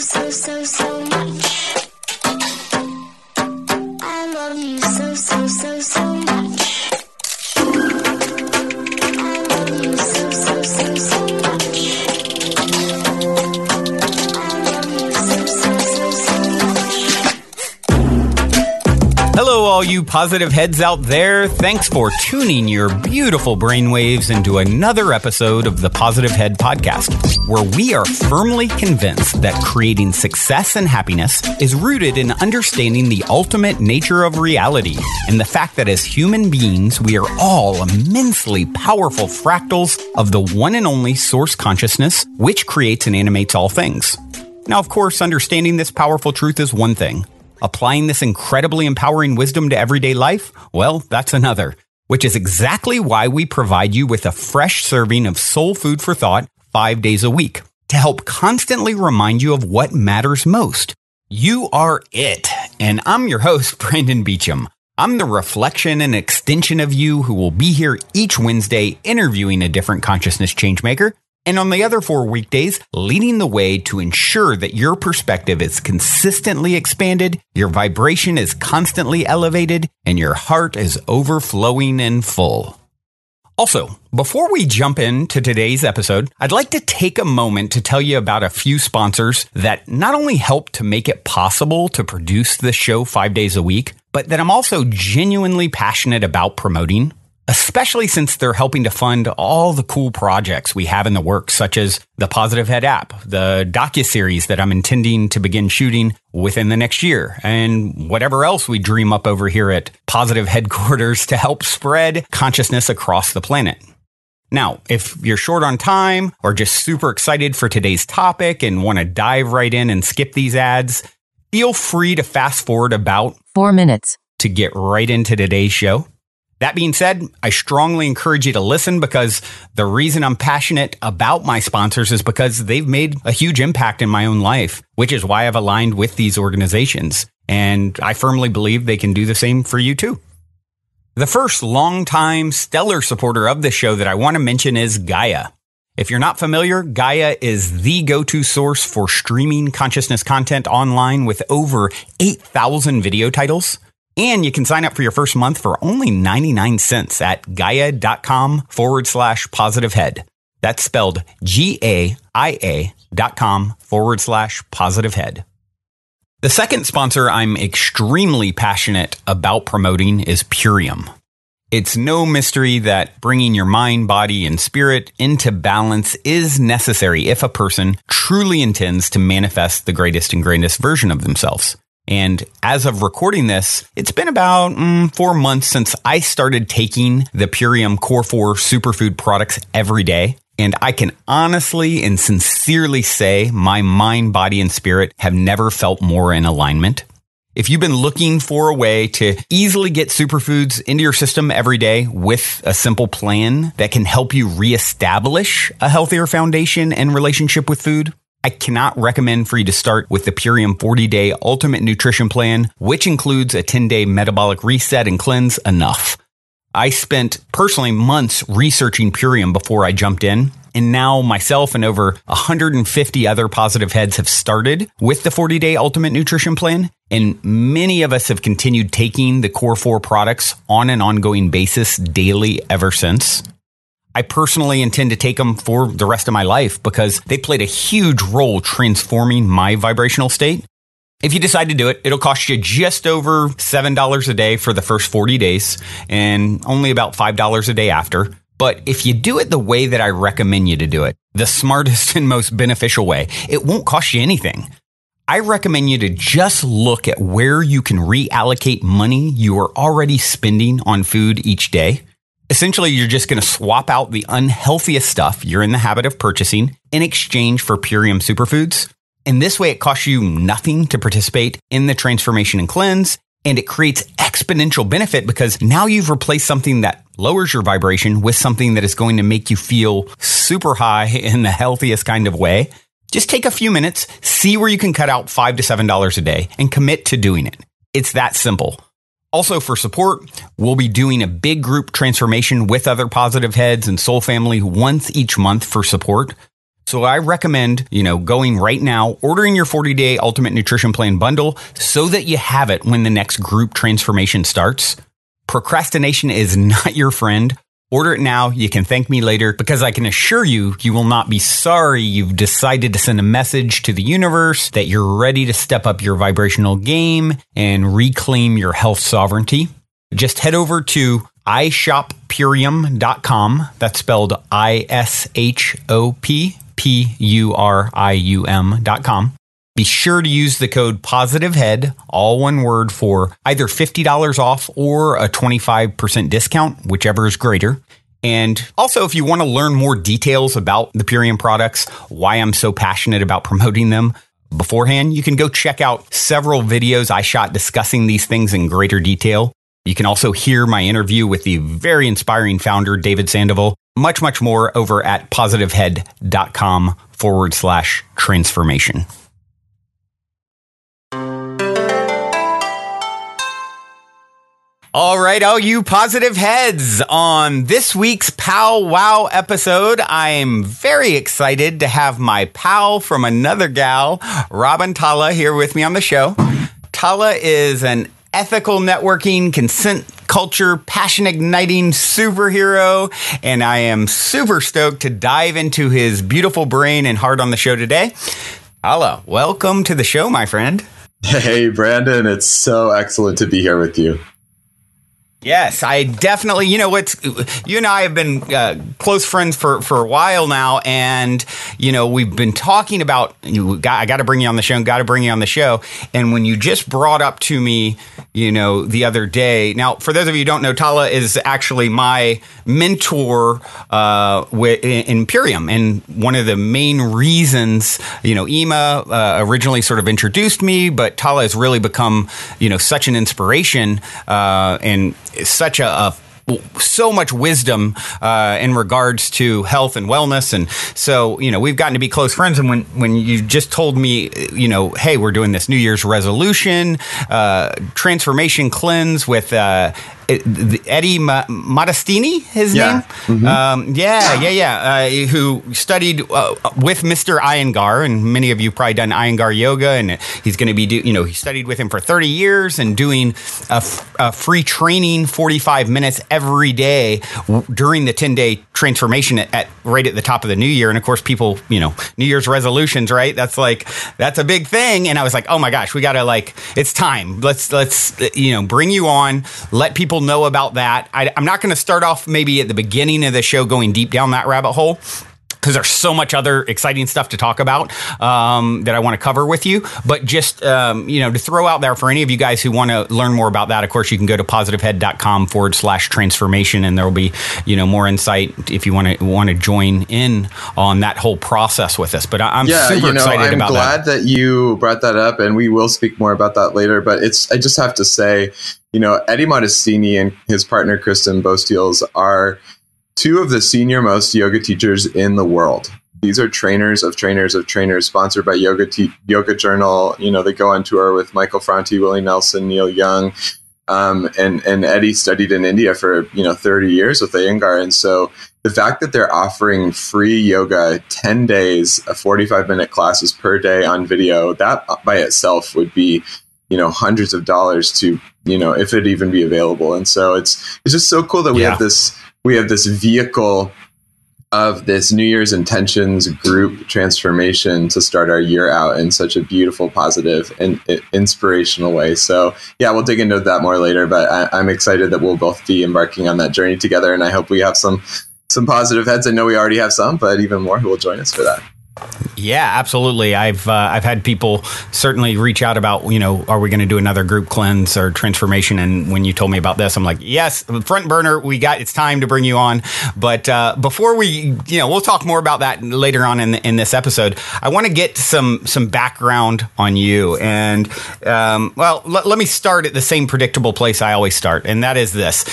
so much. I love you so much. I love you so much. Hello, all you positive heads out there. Thanks for tuning your beautiful brainwaves into another episode of the Positive Head Podcast, where we are firmly convinced that creating success and happiness is rooted in understanding the ultimate nature of reality and the fact that as human beings, we are all immensely powerful fractals of the one and only source consciousness, which creates and animates all things. Now, of course, understanding this powerful truth is one thing. Applying this incredibly empowering wisdom to everyday life? Well, that's another, which is exactly why we provide you with a fresh serving of soul food for thought 5 days a week to help constantly remind you of what matters most. You are it. And I'm your host, Brandon Beecham. I'm the reflection and extension of you who will be here each Wednesday interviewing a different consciousness changemaker. And on the other 4 weekdays, leading the way to ensure that your perspective is consistently expanded, your vibration is constantly elevated, and your heart is overflowing and full. Also, before we jump into today's episode, I'd like to take a moment to tell you about a few sponsors that not only help to make it possible to produce this show 5 days a week, but that I'm also genuinely passionate about promoting. Especially since they're helping to fund all the cool projects we have in the works, such as the Positive Head app, the docuseries that I'm intending to begin shooting within the next year, and whatever else we dream up over here at Positive Headquarters to help spread consciousness across the planet. Now, if you're short on time or just super excited for today's topic and want to dive right in and skip these ads, feel free to fast forward about 4 minutes to get right into today's show. That being said, I strongly encourage you to listen because the reason I'm passionate about my sponsors is because they've made a huge impact in my own life, which is why I've aligned with these organizations. And I firmly believe they can do the same for you too. The first longtime stellar supporter of the show that I want to mention is Gaia. If you're not familiar, Gaia is the go-to source for streaming consciousness content online with over 8,000 video titles. And you can sign up for your first month for only 99 cents at gaia.com/positivehead. That's spelled GAIA.com/positivehead. The second sponsor I'm extremely passionate about promoting is Purium. It's no mystery that bringing your mind, body, and spirit into balance is necessary if a person truly intends to manifest the greatest and greatest version of themselves. And as of recording this, it's been about 4 months since I started taking the Purium Core 4 superfood products every day. And I can honestly and sincerely say my mind, body, and spirit have never felt more in alignment. If you've been looking for a way to easily get superfoods into your system every day with a simple plan that can help you reestablish a healthier foundation and relationship with food, I cannot recommend for you to start with the Purium 40-Day Ultimate Nutrition Plan, which includes a 10-day metabolic reset and cleanse enough. I spent personally months researching Purium before I jumped in, and now myself and over 150 other positive heads have started with the 40-Day Ultimate Nutrition Plan, and many of us have continued taking the Core 4 products on an ongoing basis daily ever since. I personally intend to take them for the rest of my life because they played a huge role transforming my vibrational state. If you decide to do it, it'll cost you just over $7 a day for the first 40 days and only about $5 a day after. But if you do it the way that I recommend you to do it, the smartest and most beneficial way, it won't cost you anything. I recommend you to just look at where you can reallocate money you are already spending on food each day. Essentially, you're just going to swap out the unhealthiest stuff you're in the habit of purchasing in exchange for Purium superfoods. And this way, it costs you nothing to participate in the transformation and cleanse. And it creates exponential benefit because now you've replaced something that lowers your vibration with something that is going to make you feel super high in the healthiest kind of way. Just take a few minutes, see where you can cut out $5 to $7 a day and commit to doing it. It's that simple. Also, for support, we'll be doing a big group transformation with other positive heads and soul family once each month for support. So I recommend, going right now, ordering your 40-day Ultimate Nutrition Plan bundle so that you have it when the next group transformation starts. Procrastination is not your friend. Order it now. You can thank me later, because I can assure you, you will not be sorry you've decided to send a message to the universe that you're ready to step up your vibrational game and reclaim your health sovereignty. Just head over to ishoppurium.com. That's spelled ISHOPPURIUM.com. Be sure to use the code POSITIVEHEAD, all one word, for either $50 off or a 25% discount, whichever is greater. And also, if you want to learn more details about the Purium products, why I'm so passionate about promoting them beforehand, you can go check out several videos I shot discussing these things in greater detail. You can also hear my interview with the very inspiring founder, David Sandoval. Much, much more over at positivehead.com/transformation. All right, all you positive heads, on this week's Pow Wow episode, I'm very excited to have my pal from another gal, Robin Tala, here with me on the show. Tala is an ethical networking, consent culture, passion igniting superhero, and I am super stoked to dive into his beautiful brain and heart on the show today. Tala, welcome to the show, my friend. Hey, Brandon, it's so excellent to be here with you. Yes, I definitely, you and I have been close friends for a while now, and, we've been talking about, I got to bring you on the show, and when you just brought up to me, the other day, now, for those of you who don't know, Tala is actually my mentor in Purium, and one of the main reasons, Ema originally sort of introduced me, but Tala has really become, such an inspiration, and such so much wisdom in regards to health and wellness. And so, we've gotten to be close friends. And when you just told me, hey, we're doing this New Year's resolution, transformation cleanse with Eddie Modestini, his name? Mm-hmm. Who studied with Mr. Iyengar, and many of you probably done Iyengar yoga, and he's going to be he studied with him for 30 years and doing a free training 45 minutes every day during the 10-day transformation right at the top of the new year. And of course, people, New Year's resolutions, right? That's a big thing. And I was like, oh my gosh, we got to it's time. Let's bring you on, let people know about that. I'm not going to start off maybe at the beginning of the show going deep down that rabbit hole, because there's so much other exciting stuff to talk about that I want to cover with you. But just, to throw out there for any of you guys who want to learn more about that, of course, you can go to positivehead.com/transformation, and there will be, more insight if you want to join in on that whole process with us. But I'm super excited about that. I'm glad that you brought that up, and we will speak more about that later. But I just have to say, Eddie Modestini and his partner, Kristen Bostiels, are two of the senior most yoga teachers in the world. These are trainers of trainers of trainers, sponsored by Yoga Journal. They go on tour with Michael Franti, Willie Nelson, Neil Young. And Eddie studied in India for, 30 years with Iyengar. And so the fact that they're offering free yoga 10 days, 45-minute classes per day on video, that by itself would be, hundreds of dollars to, if it even be available. And so it's just so cool that we have this vehicle of this New Year's intentions group transformation to start our year out in such a beautiful, positive, and inspirational way. So yeah, we'll dig into that more later, but I'm excited that we'll both be embarking on that journey together. And I hope we have some positive heads. I know we already have some, but even more who will join us for that. Yeah, absolutely. I've had people certainly reach out about, are we going to do another group cleanse or transformation? And when you told me about this, I'm like, yes, front burner, it's time to bring you on. But before we, we'll talk more about that later on in this episode. I want to get some background on you. And, let me start at the same predictable place I always start. And that is this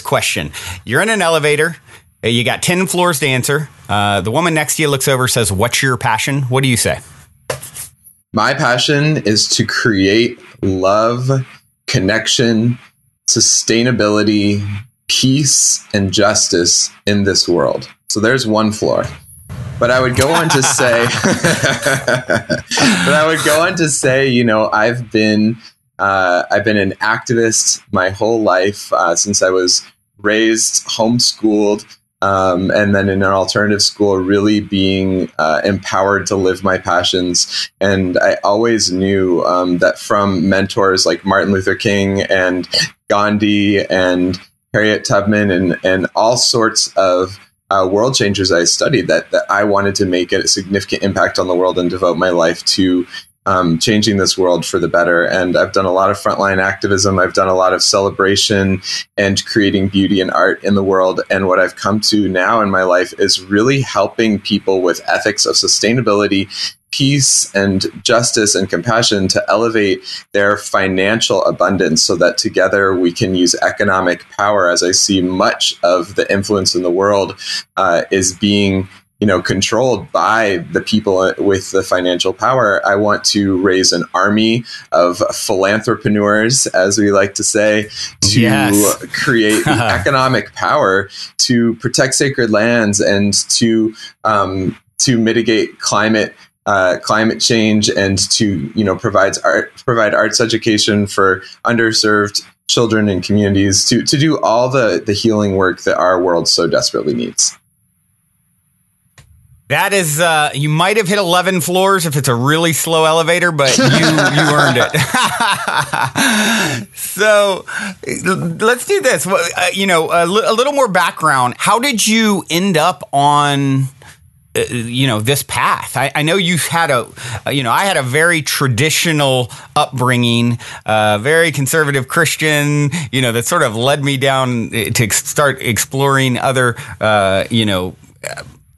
question. You're in an elevator. You got 10 floors to answer. The woman next to you looks over, says, what's your passion? What do you say? My passion is to create love, connection, sustainability, peace, and justice in this world. So there's one floor. But I would go on to say, I've been an activist my whole life since I was raised, homeschooled, and then in an alternative school, really being empowered to live my passions. And I always knew that from mentors like Martin Luther King and Gandhi and Harriet Tubman and all sorts of world changers I studied, that I wanted to make a significant impact on the world and devote my life to changing this world for the better. And I've done a lot of frontline activism. I've done a lot of celebration and creating beauty and art in the world. And what I've come to now in my life is really helping people with ethics of sustainability, peace and justice and compassion to elevate their financial abundance so that together we can use economic power. As I see much of the influence in the world is being controlled by the people with the financial power. I want to raise an army of philanthropreneurs, as we like to say, to create the economic power to protect sacred lands and to mitigate climate change and to provide arts education for underserved children and communities, to do all the healing work that our world so desperately needs. That is, you might have hit 11 floors if it's a really slow elevator, but you earned it. So let's do this. A little more background. How did you end up on this path? I know you had I had a very traditional upbringing, very conservative Christian, that sort of led me down to start exploring other,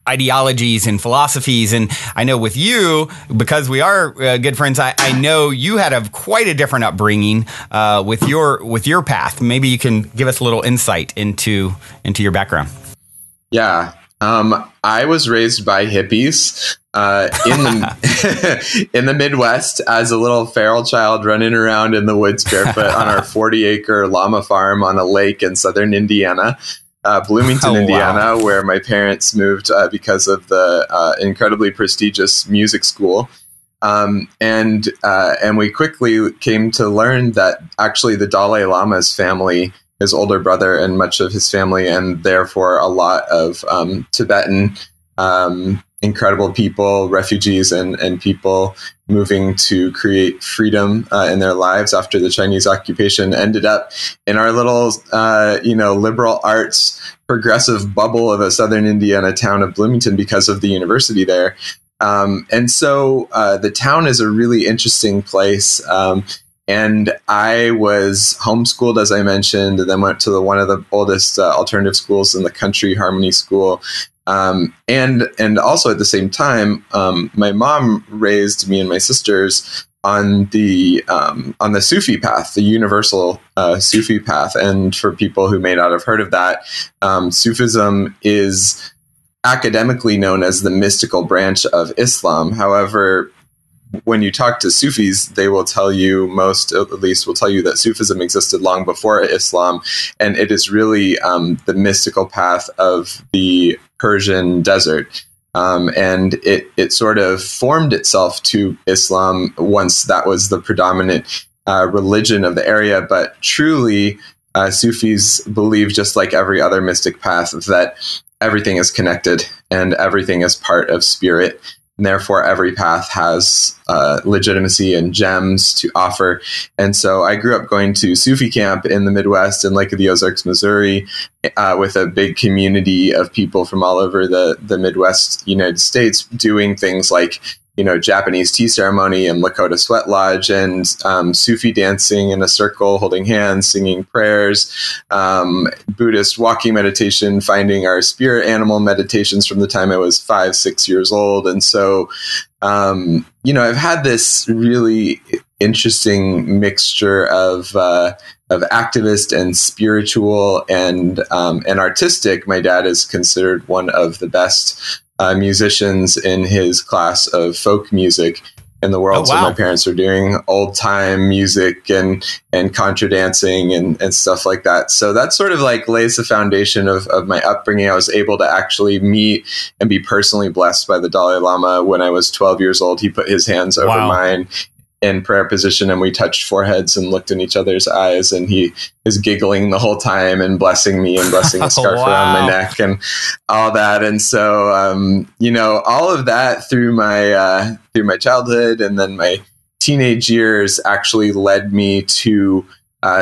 ideologies and philosophies. And I know with you, because we are good friends, I know you had quite a different upbringing with your path. Maybe you can give us a little insight into your background. Yeah. I was raised by hippies in the Midwest as a little feral child running around in the woods barefoot on our 40-acre llama farm on a lake in southern Indiana. Bloomington, Indiana, wow, where my parents moved because of the incredibly prestigious music school. And we quickly came to learn that actually the Dalai Lama's family, his older brother and much of his family, and therefore a lot of Tibetan incredible people, refugees and people moving to create freedom in their lives after the Chinese occupation, ended up in our little, liberal arts progressive bubble of a southern Indiana town of Bloomington because of the university there. And so the town is a really interesting place. And I was homeschooled, as I mentioned, and then went to one of the oldest alternative schools in the country, Harmony School. And also at the same time, my mom raised me and my sisters on the Sufi path, the universal Sufi path. And for people who may not have heard of that, Sufism is academically known as the mystical branch of Islam. However, when you talk to Sufis, they will tell you, most at least will tell you, that Sufism existed long before Islam, and it is really the mystical path of the Persian desert. And it sort of formed itself to Islam once that was the predominant religion of the area. But truly, Sufis believe, just like every other mystic path, that everything is connected and everything is part of spirit. And therefore, every path has legitimacy and gems to offer. And so I grew up going to Sufi camp in the Midwest in Lake of the Ozarks, Missouri, with a big community of people from all over the Midwest United States doing things like, Japanese tea ceremony and Lakota sweat lodge and Sufi dancing in a circle, holding hands, singing prayers, Buddhist walking meditation, finding our spirit animal meditations from the time I was 5-6 years old. And so, I've had this really interesting mixture of activist and spiritual and artistic. My dad is considered one of the best musicians in his class of folk music. in the world. Oh, wow. So my parents were doing old time music and contra dancing and stuff like that. So that sort of like lays the foundation of my upbringing. I was able to actually meet and be personally blessed by the Dalai Lama when I was 12 years old. He put his hands over Wow. mine in prayer position, and we touched foreheads and looked in each other's eyes, and he is giggling the whole time and blessing me and blessing the scarf around my neck and all that. And so, you know, all of that through my childhood and then my teenage years actually led me to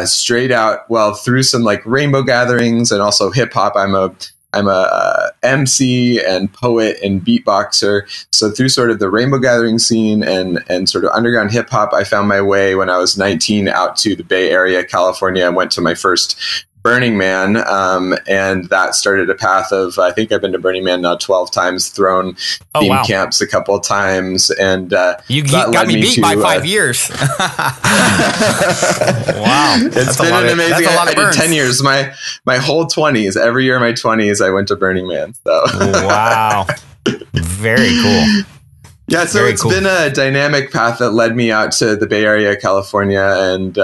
straight out, well, through some like rainbow gatherings and also hip hop. I'm a MC and poet and beatboxer. So through sort of the rainbow gathering scene and sort of underground hip hop, I found my way when I was 19 out to the Bay Area, California. I went to my first Burning Man, and that started a path of, I think I've been to Burning Man now 12 times, thrown theme camps a couple of times, and you got me beat by 5 years. Wow, it's been an amazing. I did 10 years. My whole 20s, every year of my 20s, I went to Burning Man. So wow, very cool. Yeah, so it's been a dynamic path that led me out to the Bay Area, California, and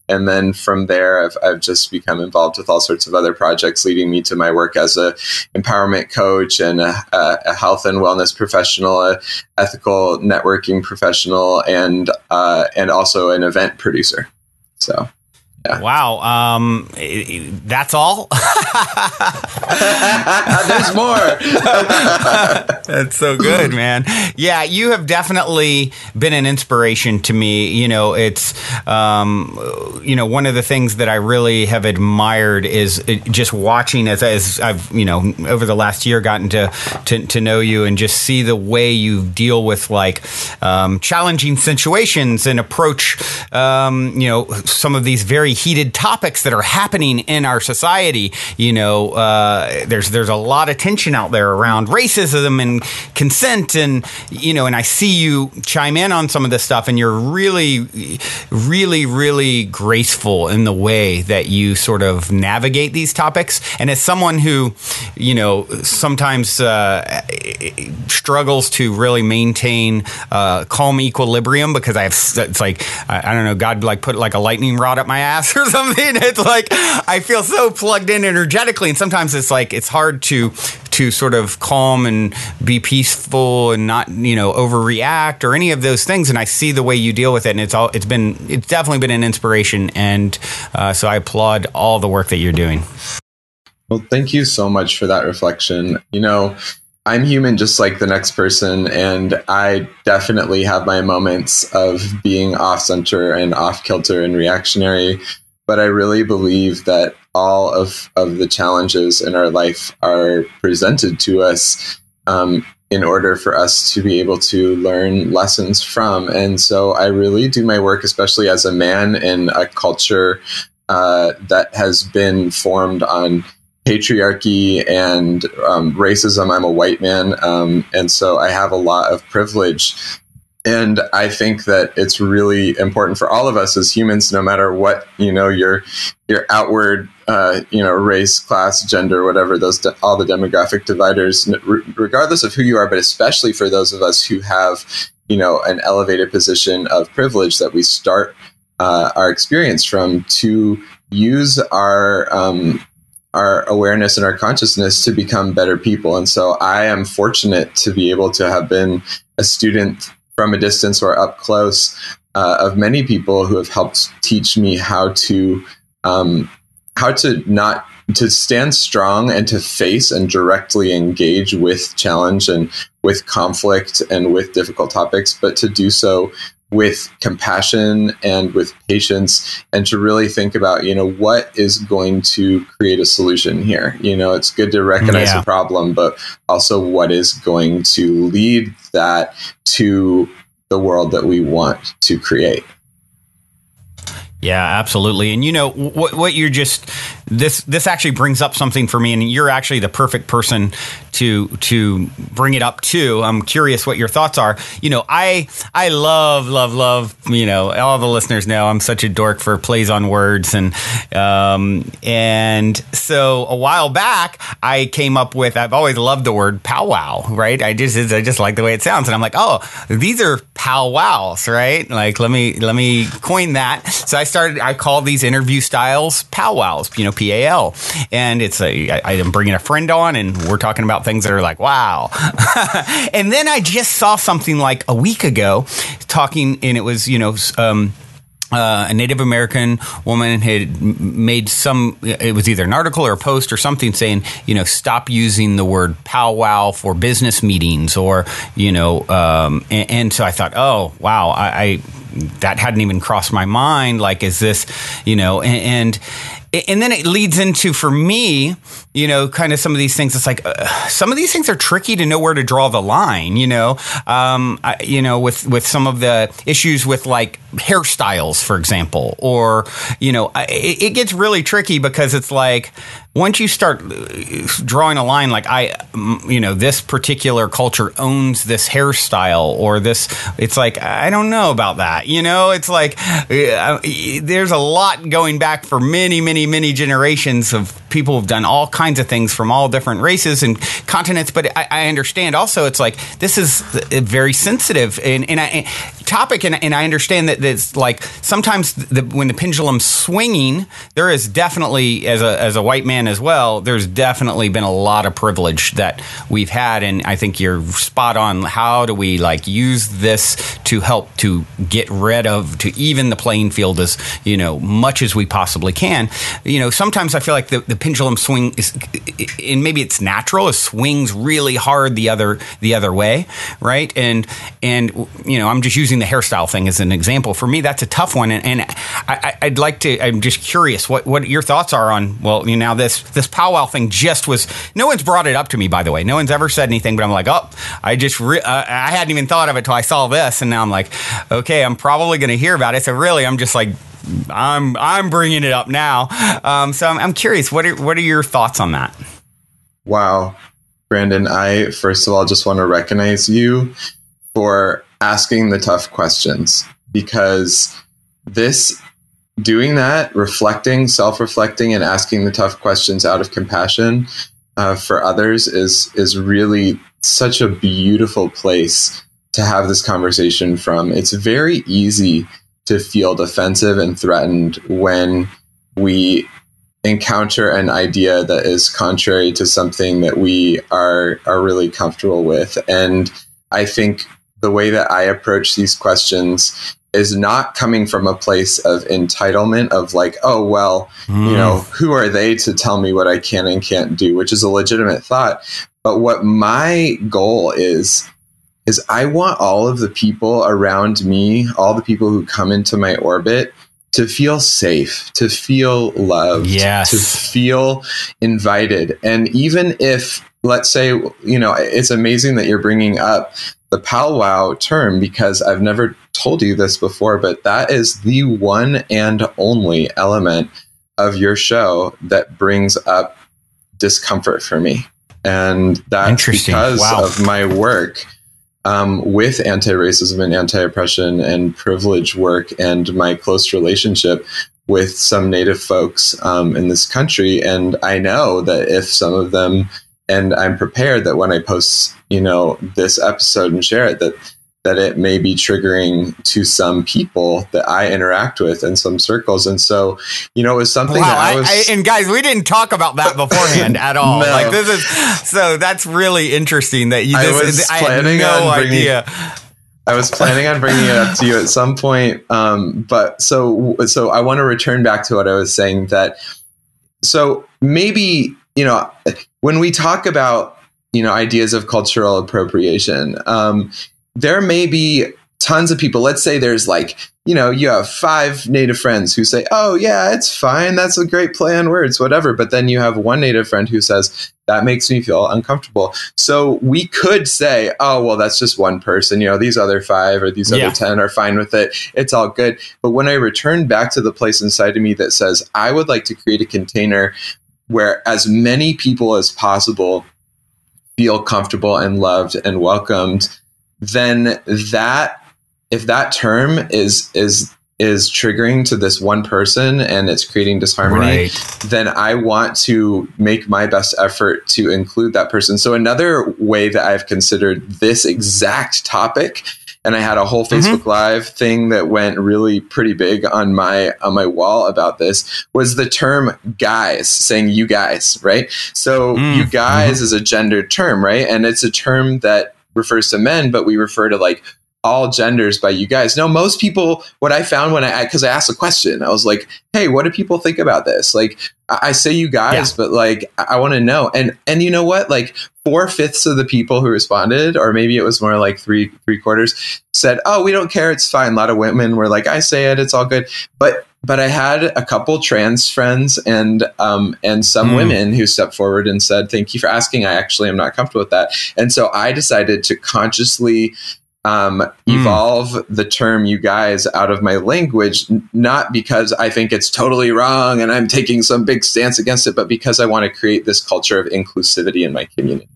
then from there, I've just become involved with all sorts of other projects, leading me to my work as a empowerment coach and a health and wellness professional, a ethical networking professional, and also an event producer. So. Yeah. Wow. That's all? There's more. That's so good, man. Yeah, you have definitely been an inspiration to me. You know, it's, you know, one of the things that I really have admired is just watching as I've, you know, over the last year gotten to know you and just see the way you deal with like challenging situations and approach, you know, some of these very heated topics that are happening in our society. You know, there's a lot of tension out there around racism and consent, and you know, and I see you chime in on some of this stuff, and you're really, really, really graceful in the way that you sort of navigate these topics. And as someone who, you know, sometimes struggles to really maintain calm equilibrium because it's like I don't know, God like put like a lightning rod up my ass or something. It's like I feel so plugged in energetically, and sometimes it's like it's hard to sort of calm and be peaceful and not, you know, overreact or any of those things. And I see the way you deal with it, and it's definitely been an inspiration. And so I applaud all the work that you're doing. Well, thank you so much for that reflection. You know, I'm human just like the next person, and I definitely have my moments of being off center and off kilter and reactionary. But I really believe that all of the challenges in our life are presented to us in order for us to be able to learn lessons from. And so I really do my work, especially as a man in a culture that has been formed on patriarchy and racism. I'm a white man, and so I have a lot of privilege. And I think that it's really important for all of us as humans, no matter what, you know, your outward, you know, race, class, gender, whatever, all the demographic dividers, regardless of who you are, but especially for those of us who have, you know, an elevated position of privilege that we start our experience from, to use our awareness and our consciousness to become better people. And so I am fortunate to be able to have been a student from a distance or up close of many people who have helped teach me how to stand strong and to face and directly engage with challenge and with conflict and with difficult topics, but to do so with compassion and with patience, and to really think about, you know, what is going to create a solution here. You know, it's good to recognize the problem, but also what is going to lead that to the world that we want to create. Yeah, absolutely. And you know what you're just this actually brings up something for me, and you're actually the perfect person to bring it up to. I'm curious what your thoughts are. I love, all the listeners know I'm such a dork for plays on words, and so a while back I came up with, I've always loved the word powwow, right? I just like the way it sounds, and I'm like, oh, these are powwows, right? Like let me coin that. So I call these interview styles powwows, PAL, and it's I'm bringing a friend on, and we're talking about things that are like, wow. And then I just saw something like a week ago talking, and it was, a Native American woman had made it was either an article or a post or something saying, stop using the word powwow for business meetings, or, and so I thought, oh, wow, I that hadn't even crossed my mind. Like, is this, and then it leads into, for me, kind of some of these things. It's like some of these things are tricky to know where to draw the line. With some of the issues with like hairstyles, for example, or it gets really tricky because it's like once you start drawing a line, like this particular culture owns this hairstyle or this, it's like I don't know about that. It's like there's a lot going back for many, many, many generations of people who've done all kinds of things from all different races and continents. But I understand also it's like this is a very sensitive topic, and I understand that it's like sometimes when the pendulum's swinging, there is definitely, as a white man as well, there's definitely been a lot of privilege that we've had, and I think you're spot on. How do we use this to help to get rid of, to even the playing field as much as we possibly can? Sometimes I feel like the pendulum swing is, and maybe it's natural, it swings really hard the other way, right? And I'm just using the hairstyle thing as an example. For me, that's a tough one, and I'd like to. I'm just curious what your thoughts are on. Well, now this powwow thing just was. No one's brought it up to me, by the way. No one's ever said anything, but I'm like, oh, I hadn't even thought of it till I saw this, and now I'm like, okay, I'm probably going to hear about it. So really, I'm just like, I'm bringing it up now. So I'm curious. What are your thoughts on that? Wow, Brandon, I first of all just want to recognize you for asking the tough questions, because doing that, self-reflecting and asking the tough questions out of compassion for others is really such a beautiful place to have this conversation from. It's very easy to feel defensive and threatened when we encounter an idea that is contrary to something that we are really comfortable with. And I think the way that I approach these questions is not coming from a place of entitlement of like, oh, well, who are they to tell me what I can and can't do, which is a legitimate thought. But what my goal is I want all of the people around me, all the people who come into my orbit, to feel safe, to feel loved, yes, to feel invited. And even if, let's say, it's amazing that you're bringing up the powwow term, because I've never told you this before, but that is the one and only element of your show that brings up discomfort for me. And that's because of my work with anti-racism and anti-oppression and privilege work, and my close relationship with some Native folks in this country. And I know that if some of them, and I'm prepared that when I post, this episode and share it, that it may be triggering to some people that I interact with in some circles. And so, it was something that and guys, we didn't talk about that beforehand at all. No. Like so that's really interesting that I had no idea. I was planning on bringing it up to you at some point. But so I want to return back to what I was saying, that, so maybe, when we talk about, ideas of cultural appropriation, there may be tons of people, let's say there's like, you have 5 native friends who say, oh yeah, it's fine, that's a great play on words, whatever. But then you have one native friend who says, that makes me feel uncomfortable. So we could say, oh, well, that's just one person, these other 5 or these other 10 are fine with it. It's all good. But when I return back to the place inside of me that says, I would like to create a container where as many people as possible feel comfortable and loved and welcomed, then if that term is triggering to this one person and it's creating disharmony, then I want to make my best effort to include that person. So another way that I've considered this exact topic, and I had a whole Facebook Live thing that went really pretty big on my wall about this, was the term guys, saying you guys, right? So you guys is a gendered term, right? And it's a term that refers to men, but we refer to like all genders by you guys. No, most people, what I found because I asked a question, I was like, hey, what do people think about this? Like, I say you guys, but like, I want to know. And you know what? Like 4/5 of the people who responded, or maybe it was more like 3/4, said, oh, we don't care. It's fine. A lot of women were like, I say it, it's all good. But I had a couple trans friends and some women who stepped forward and said, thank you for asking. I actually am not comfortable with that. And so I decided to consciously evolve the term you guys out of my language, not because I think it's totally wrong and I'm taking some big stance against it, but because I want to create this culture of inclusivity in my community.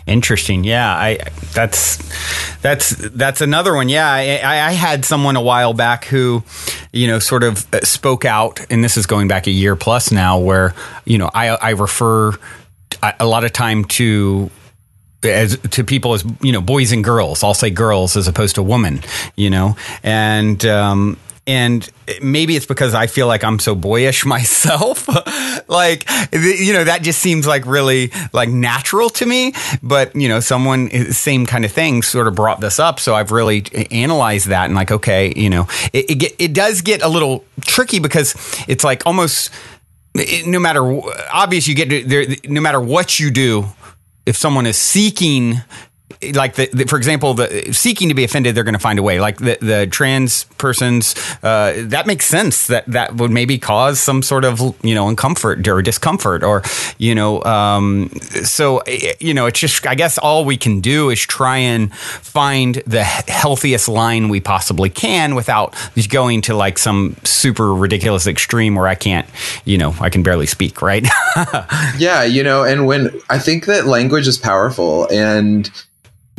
Interesting. Yeah, that's another one. Yeah, I had someone a while back who, sort of spoke out, and this is going back a year plus now, where, I refer a lot of time to people as, boys and girls. I'll say girls as opposed to woman, and maybe it's because I feel like I'm so boyish myself. Like, that just seems like really like natural to me. But, someone, same kind of thing sort of brought this up. So I've really analyzed that and like, okay, it does get a little tricky because it's like almost no matter, obvious you get to there, no matter what you do, if someone is seeking, like for example, seeking to be offended, they're going to find a way. Like the trans persons, that makes sense. That would maybe cause some sort of uncomfort or discomfort, or so it's just, I guess all we can do is try and find the healthiest line we possibly can without going to like some super ridiculous extreme where I can't, I can barely speak, right? Yeah, and when I think that language is powerful, and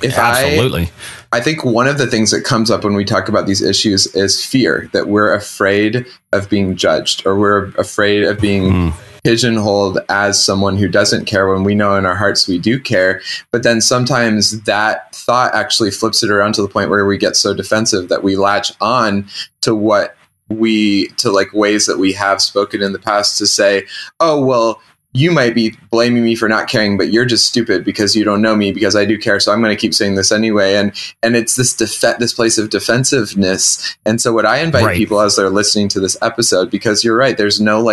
absolutely. I think one of the things that comes up when we talk about these issues is fear, that we're afraid of being judged, or we're afraid of being pigeonholed as someone who doesn't care, when we know in our hearts we do care. But then sometimes that thought actually flips it around to the point where we get so defensive that we latch on to like ways that we have spoken in the past to say, oh, well, you might be blaming me for not caring, but you're just stupid because you don't know me, because I do care. So I'm going to keep saying this anyway. And it's this place of defensiveness. And so what I invite people as they're listening to this episode, because you're right, there's no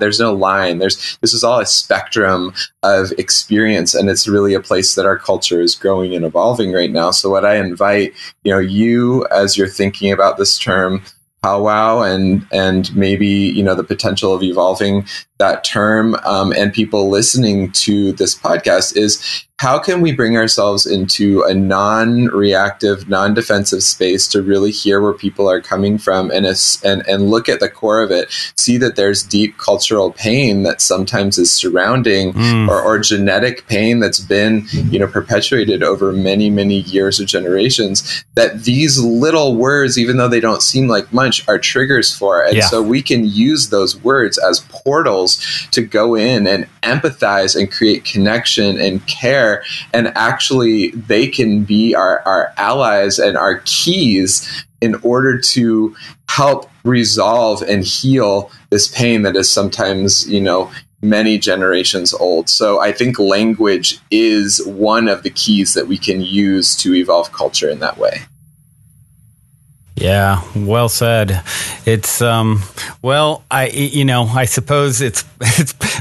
there's no line. This is all a spectrum of experience. And it's really a place that our culture is growing and evolving right now. So what I invite, you, as you're thinking about this term, powwow, and maybe, the potential of evolving that term, and people listening to this podcast, is how can we bring ourselves into a non-reactive, non-defensive space to really hear where people are coming from and look at the core of it, see that there's deep cultural pain that sometimes is surrounding or genetic pain that's been, perpetuated over many, many years or generations, that these little words, even though they don't seem like much, are triggers for. And so we can use those words as portals to go in and empathize and create connection and care. And actually, they can be our allies and our keys in order to help resolve and heal this pain that is sometimes, many generations old. So I think language is one of the keys that we can use to evolve culture in that way. Yeah, well said. It's I suppose it's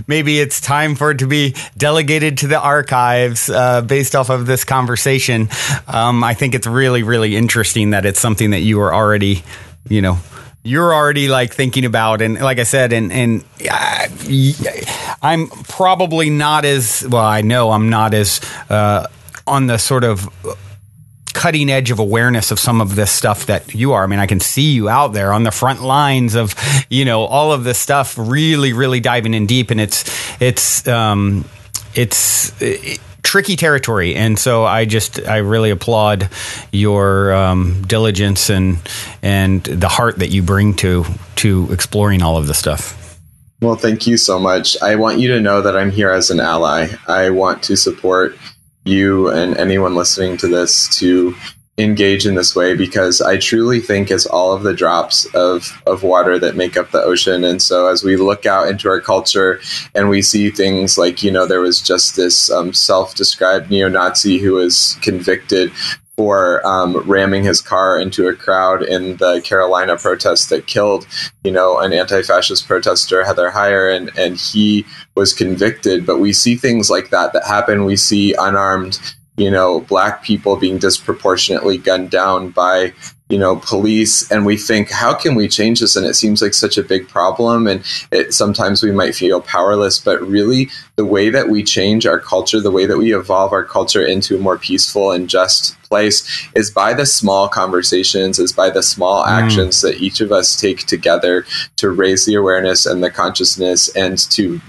maybe it's time for it to be delegated to the archives based off of this conversation. I think it's really, really interesting that it's something that you are already, you're already like thinking about, and like I said, and I'm probably not as well. I know I'm not as on the sort of cutting edge of awareness of some of this stuff that you are. I mean, I can see you out there on the front lines of, all of this stuff, really, really diving in deep, and it's tricky territory. And so I really applaud your diligence and the heart that you bring to exploring all of this stuff. Well, thank you so much. I want you to know that I'm here as an ally. I want to support you and anyone listening to this to engage in this way, because I truly think it's all of the drops of water that make up the ocean. And so as we look out into our culture and we see things like, there was just this self-described neo-Nazi who was convicted for ramming his car into a crowd in the Carolina protest that killed, an anti-fascist protester, Heather Heyer, and he was convicted. But we see things like that happen. We see unarmed, Black people being disproportionately gunned down by, police, and we think, how can we change this? And it seems like such a big problem, and sometimes we might feel powerless, but really the way that we change our culture, the way that we evolve our culture into a more peaceful and just place is by the small conversations, is by the small actions that each of us take together to raise the awareness and the consciousness, and to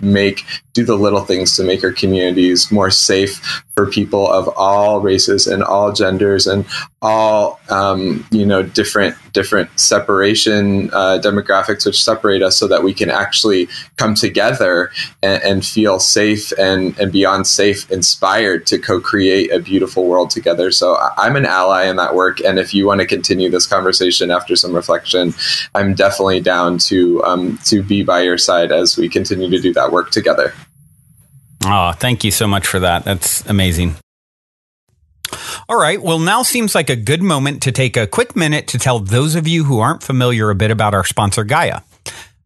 do the little things to make our communities more safe for people of all races and all genders and all, different separation demographics which separate us, so that we can actually come together and feel safe and beyond safe, inspired to co-create a beautiful world together. So I'm an ally in that work. And if you want to continue this conversation after some reflection, I'm definitely down to be by your side as we continue to do that work together. Oh, thank you so much for that. That's amazing. All right. Well, now seems like a good moment to take a quick minute to tell those of you who aren't familiar a bit about our sponsor, Gaia.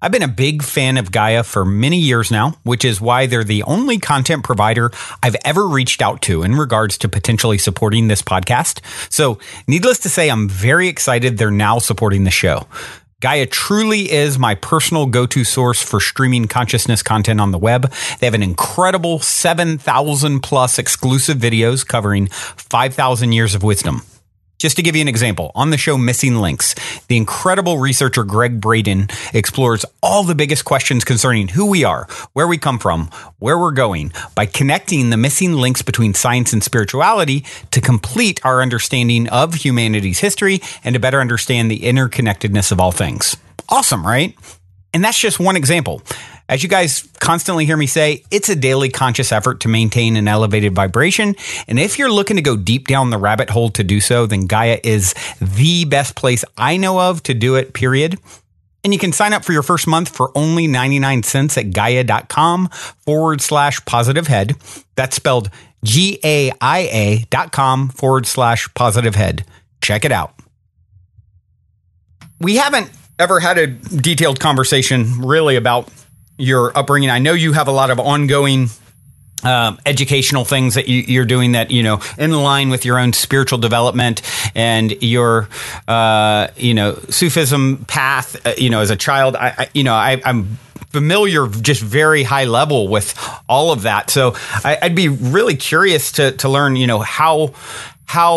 I've been a big fan of Gaia for many years now, which is why they're the only content provider I've ever reached out to in regards to potentially supporting this podcast. So needless to say, I'm very excited they're now supporting the show. Gaia truly is my personal go-to source for streaming consciousness content on the web. They have an incredible 7,000 plus exclusive videos covering 5,000 years of wisdom. Just to give you an example, on the show Missing Links, the incredible researcher Greg Braden explores all the biggest questions concerning who we are, where we come from, where we're going, by connecting the missing links between science and spirituality to complete our understanding of humanity's history and to better understand the interconnectedness of all things. Awesome, right? And that's just one example. As you guys constantly hear me say, it's a daily conscious effort to maintain an elevated vibration. And if you're looking to go deep down the rabbit hole to do so, then Gaia is the best place I know of to do it, period. And you can sign up for your first month for only 99 cents at gaia.com/positivehead. That's spelled GAIA.com/positivehead. Check it out. We haven't ever had a detailed conversation really about your upbringing. I know you have a lot of ongoing educational things that you're doing that, in line with your own spiritual development and your, Sufism path, as a child. I'm familiar just very high level with all of that. So I'd be really curious to learn, how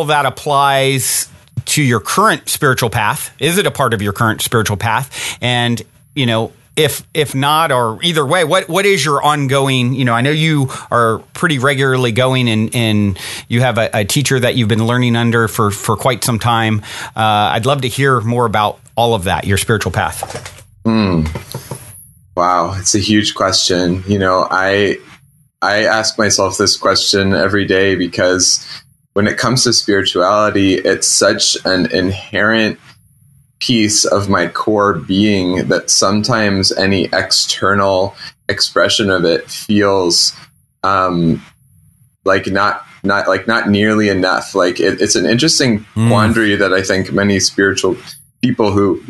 that applies to your current spiritual path. Is it a part of your current spiritual path? And, if not, or either way, what is your ongoing, I know you are pretty regularly going and you have a teacher that you've been learning under for quite some time. I'd love to hear more about all of that, your spiritual path. Wow. It's a huge question. I ask myself this question every day, because when it comes to spirituality, it's such an inherent piece of my core being that sometimes any external expression of it feels like not nearly enough. Like it's an interesting quandary that I think many spiritual people who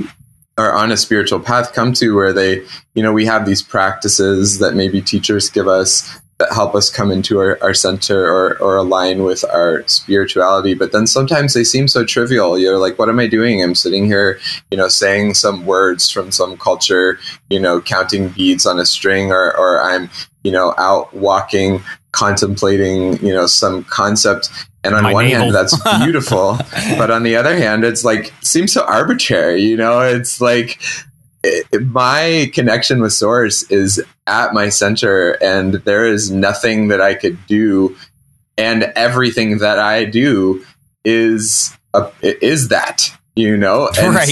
are on a spiritual path come to, where they, we have these practices that maybe teachers give us that help us come into our center or align with our spirituality. But then sometimes they seem so trivial. You're like, what am I doing? I'm sitting here, saying some words from some culture, counting beads on a string, or I'm, out walking, contemplating, some concept. And on one hand, that's beautiful. But on the other hand, it's like, seems so arbitrary, it's like, my connection with Source is at my center, and there is nothing that I could do, and everything that I do is that, and right.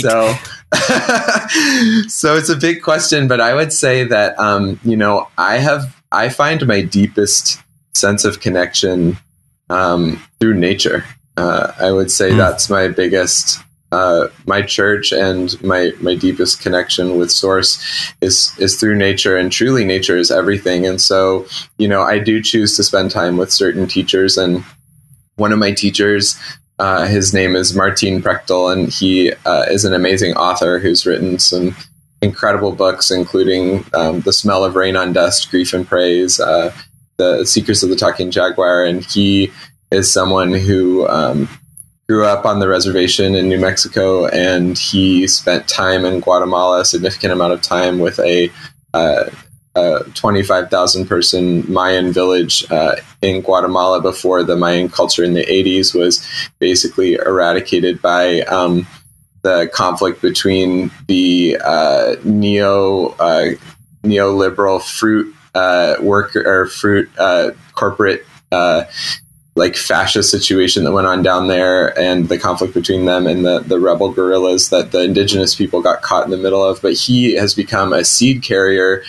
So it's a big question, but I would say that I find my deepest sense of connection through nature. I would say that's my biggest. My church and my deepest connection with Source is through nature, and truly nature is everything. And so, I do choose to spend time with certain teachers, and one of my teachers, his name is Martin Prechtel, and he is an amazing author who's written some incredible books, including The Smell of Rain on Dust, Grief and Praise, The Secrets of the Talking Jaguar. And he is someone who grew up on the reservation in New Mexico, and he spent time in Guatemala, a significant amount of time, with a 25,000 person Mayan village in Guatemala before the Mayan culture in the 80s was basically eradicated by the conflict between the neoliberal fruit corporate like fascist situation that went on down there, and the conflict between them and the rebel guerrillas that the indigenous people got caught in the middle of. But he has become a seed carrier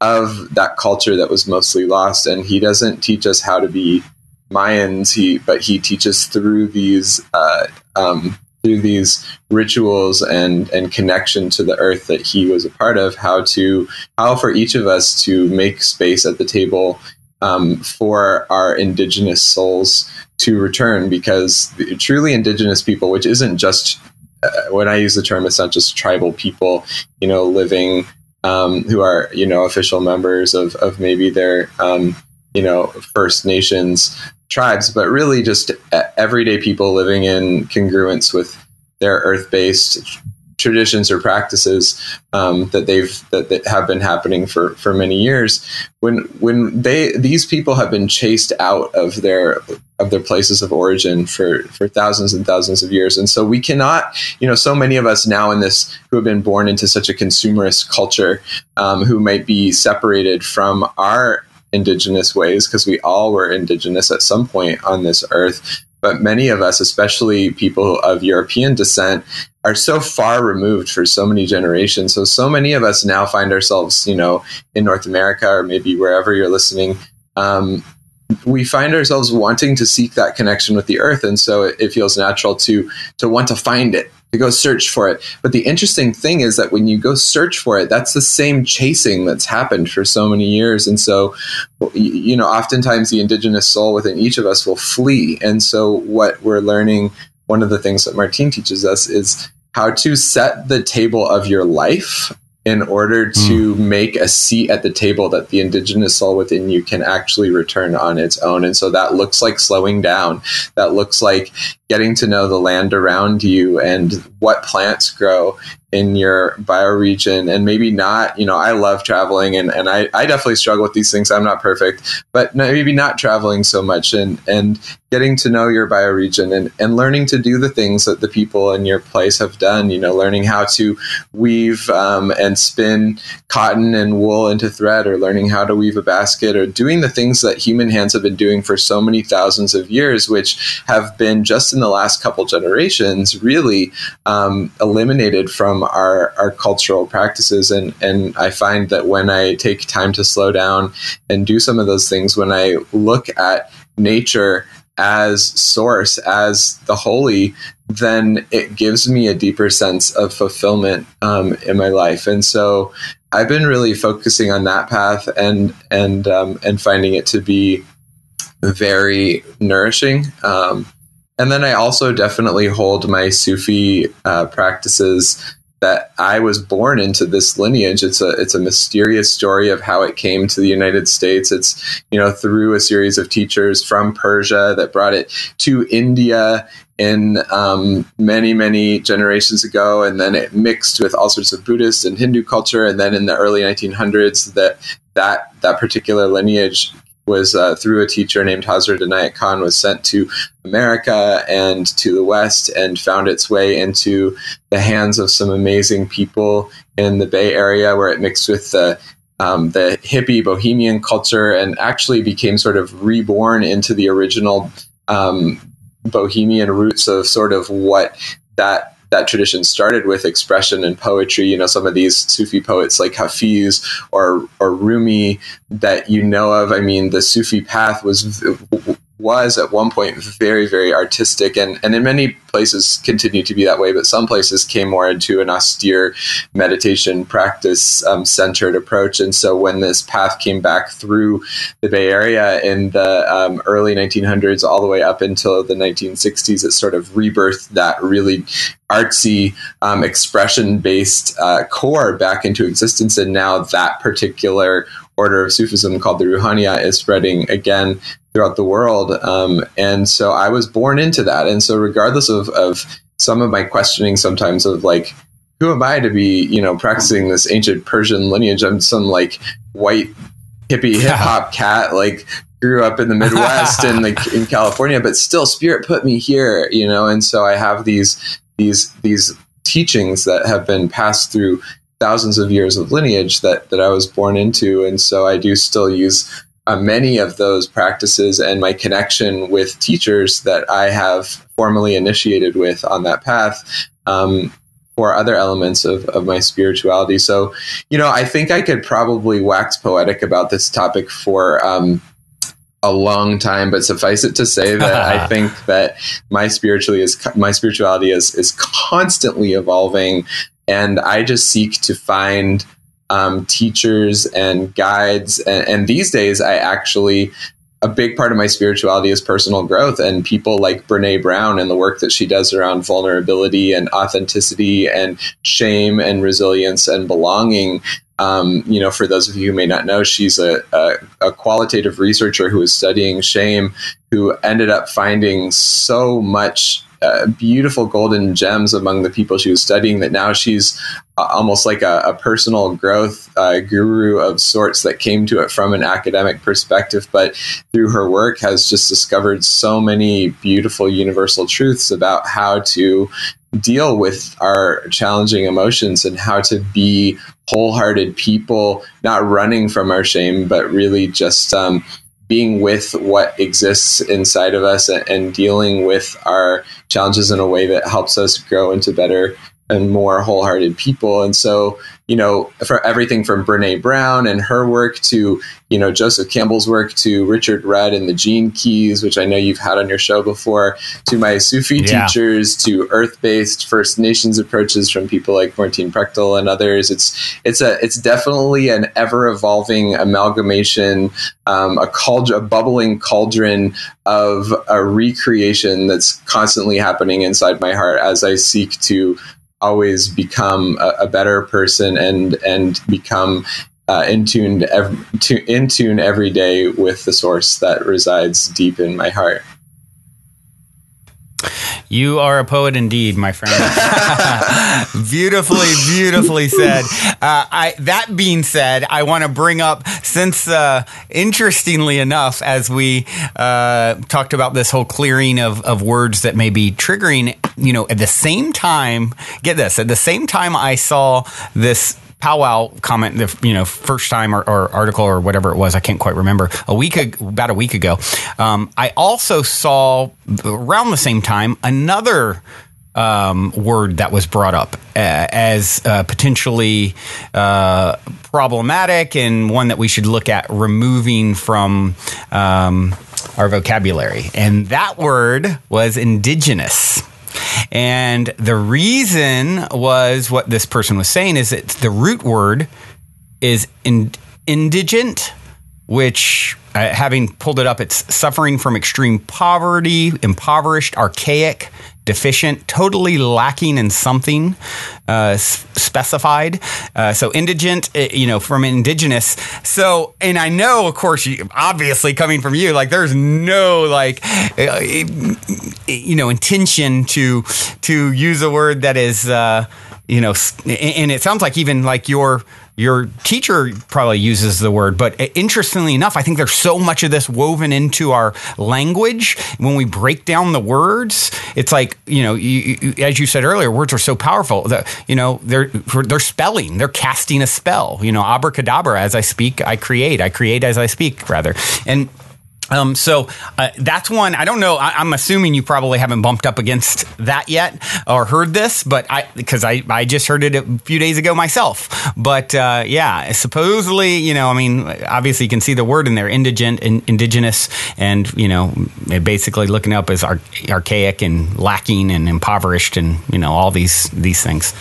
of that culture that was mostly lost. And he doesn't teach us how to be Mayans, but he teaches through these rituals and connection to the earth that he was a part of, how for each of us to make space at the table for our indigenous souls to return, because truly indigenous people, which isn't just, when I use the term, it's not just tribal people, living, who are, official members of maybe their, First Nations tribes, but really just everyday people living in congruence with their earth-based traditions or practices that have been happening for many years. When these people have been chased out of their places of origin for thousands and thousands of years, and so we cannot, so many of us now in this who have been born into such a consumerist culture, who might be separated from our indigenous ways, because we all were indigenous at some point on this earth. But many of us, especially people of European descent, are so far removed for so many generations. So many of us now find ourselves, in North America, or maybe wherever you're listening, we find ourselves wanting to seek that connection with the earth. And so it feels natural to want to find it, to go search for it. But the interesting thing is that when you go search for it, that's the same chasing that's happened for so many years. And so, oftentimes the indigenous soul within each of us will flee. And so what we're learning, one of the things that Martin teaches us, is how to set the table of your life in order to make a seat at the table that the indigenous soul within you can actually return on its own. And so that looks like slowing down. That looks like getting to know the land around you and what plants grow in your bioregion. And maybe not, I love traveling, and I definitely struggle with these things. I'm not perfect, but maybe not traveling so much, and getting to know your bioregion and learning to do the things that the people in your place have done, learning how to weave and spin cotton and wool into thread, or learning how to weave a basket, or doing the things that human hands have been doing for so many thousands of years, which have been just in the last couple generations really eliminated from our cultural practices. And I find that when I take time to slow down and do some of those things, when I look at nature as source, as the holy, then it gives me a deeper sense of fulfillment in my life. And so I've been really focusing on that path and finding it to be very nourishing. And then I also definitely hold my Sufi practices that I was born into this lineage. It's a mysterious story of how it came to the United States. It's, through a series of teachers from Persia that brought it to India in many, many generations ago. And then it mixed with all sorts of Buddhist and Hindu culture. And then in the early 1900s, that particular lineage was through a teacher named Hazrat Inayat Khan, was sent to America and to the West and found its way into the hands of some amazing people in the Bay Area, where it mixed with the hippie bohemian culture and actually became sort of reborn into the original bohemian roots of sort of what that tradition started with, expression and poetry. Some of these Sufi poets like Hafiz or Rumi that of. I mean, the Sufi path was at one point very, very artistic, and in many places continued to be that way, but some places came more into an austere meditation practice centered approach. And so when this path came back through the Bay Area in the early 1900s all the way up until the 1960s, it sort of rebirthed that really artsy expression-based core back into existence. And now that particular order of Sufism, called the Ruhaniya, is spreading again throughout the world. And so I was born into that. And so regardless of some of my questioning sometimes of like, who am I to be, practicing this ancient Persian lineage? I'm some like white hippie hip hop cat, like grew up in the Midwest and like in California, but still spirit put me here, and so I have these teachings that have been passed through thousands of years of lineage that I was born into. And so I do still use many of those practices and my connection with teachers that I have formally initiated with on that path for other elements of my spirituality. So, I think I could probably wax poetic about this topic for a long time, but suffice it to say that I think that my spirituality is constantly evolving, and I just seek to find teachers and guides. And these days, a big part of my spirituality is personal growth, and people like Brene Brown and the work that she does around vulnerability and authenticity and shame and resilience and belonging. For those of you who may not know, she's a qualitative researcher who is studying shame, who ended up finding so much beautiful golden gems among the people she was studying that now she's almost like a personal growth guru of sorts that came to it from an academic perspective, but through her work has just discovered so many beautiful universal truths about how to deal with our challenging emotions and how to be wholehearted people, not running from our shame, but really just being with what exists inside of us and dealing with our challenges in a way that helps us grow into better and more wholehearted people. And so, for everything from Brene Brown and her work to, Joseph Campbell's work, to Richard Rudd and the Gene Keys, which I know you've had on your show before, to my Sufi teachers, to earth-based First Nations approaches from people like Martine Prechtel and others. It's definitely an ever-evolving amalgamation, a bubbling cauldron of a recreation that's constantly happening inside my heart as I seek to always become a better person and become in tune every day with the source that resides deep in my heart. You are a poet indeed, my friend. Beautifully said. That being said, I want to bring up, since interestingly enough, as we talked about this whole clearing of words that may be triggering, at the same time, get this, at the same time I saw this powwow comment, the first time or article or whatever it was, I can't quite remember, about a week ago. I also saw around the same time another word that was brought up as potentially problematic and one that we should look at removing from our vocabulary. And that word was indigenous. And the reason was, what this person was saying is that the root word is indigent, which, having pulled it up, it's suffering from extreme poverty, impoverished, archaic, deficient, totally lacking in something specified. So indigent, from indigenous. So, and I know, of course, obviously coming from you, like there's no intention to use a word that is, and it sounds like even like your teacher probably uses the word, but interestingly enough, I think there's so much of this woven into our language. When we break down the words, it's like, as you said earlier, words are so powerful that, they're spelling, they're casting a spell, abracadabra, as I speak, I create as I speak, rather. And so that's one. I don't know. I'm assuming you probably haven't bumped up against that yet or heard this, but because I just heard it a few days ago myself. But supposedly, obviously you can see the word in there, indigenous, and basically looking up as archaic and lacking and impoverished, and all these things.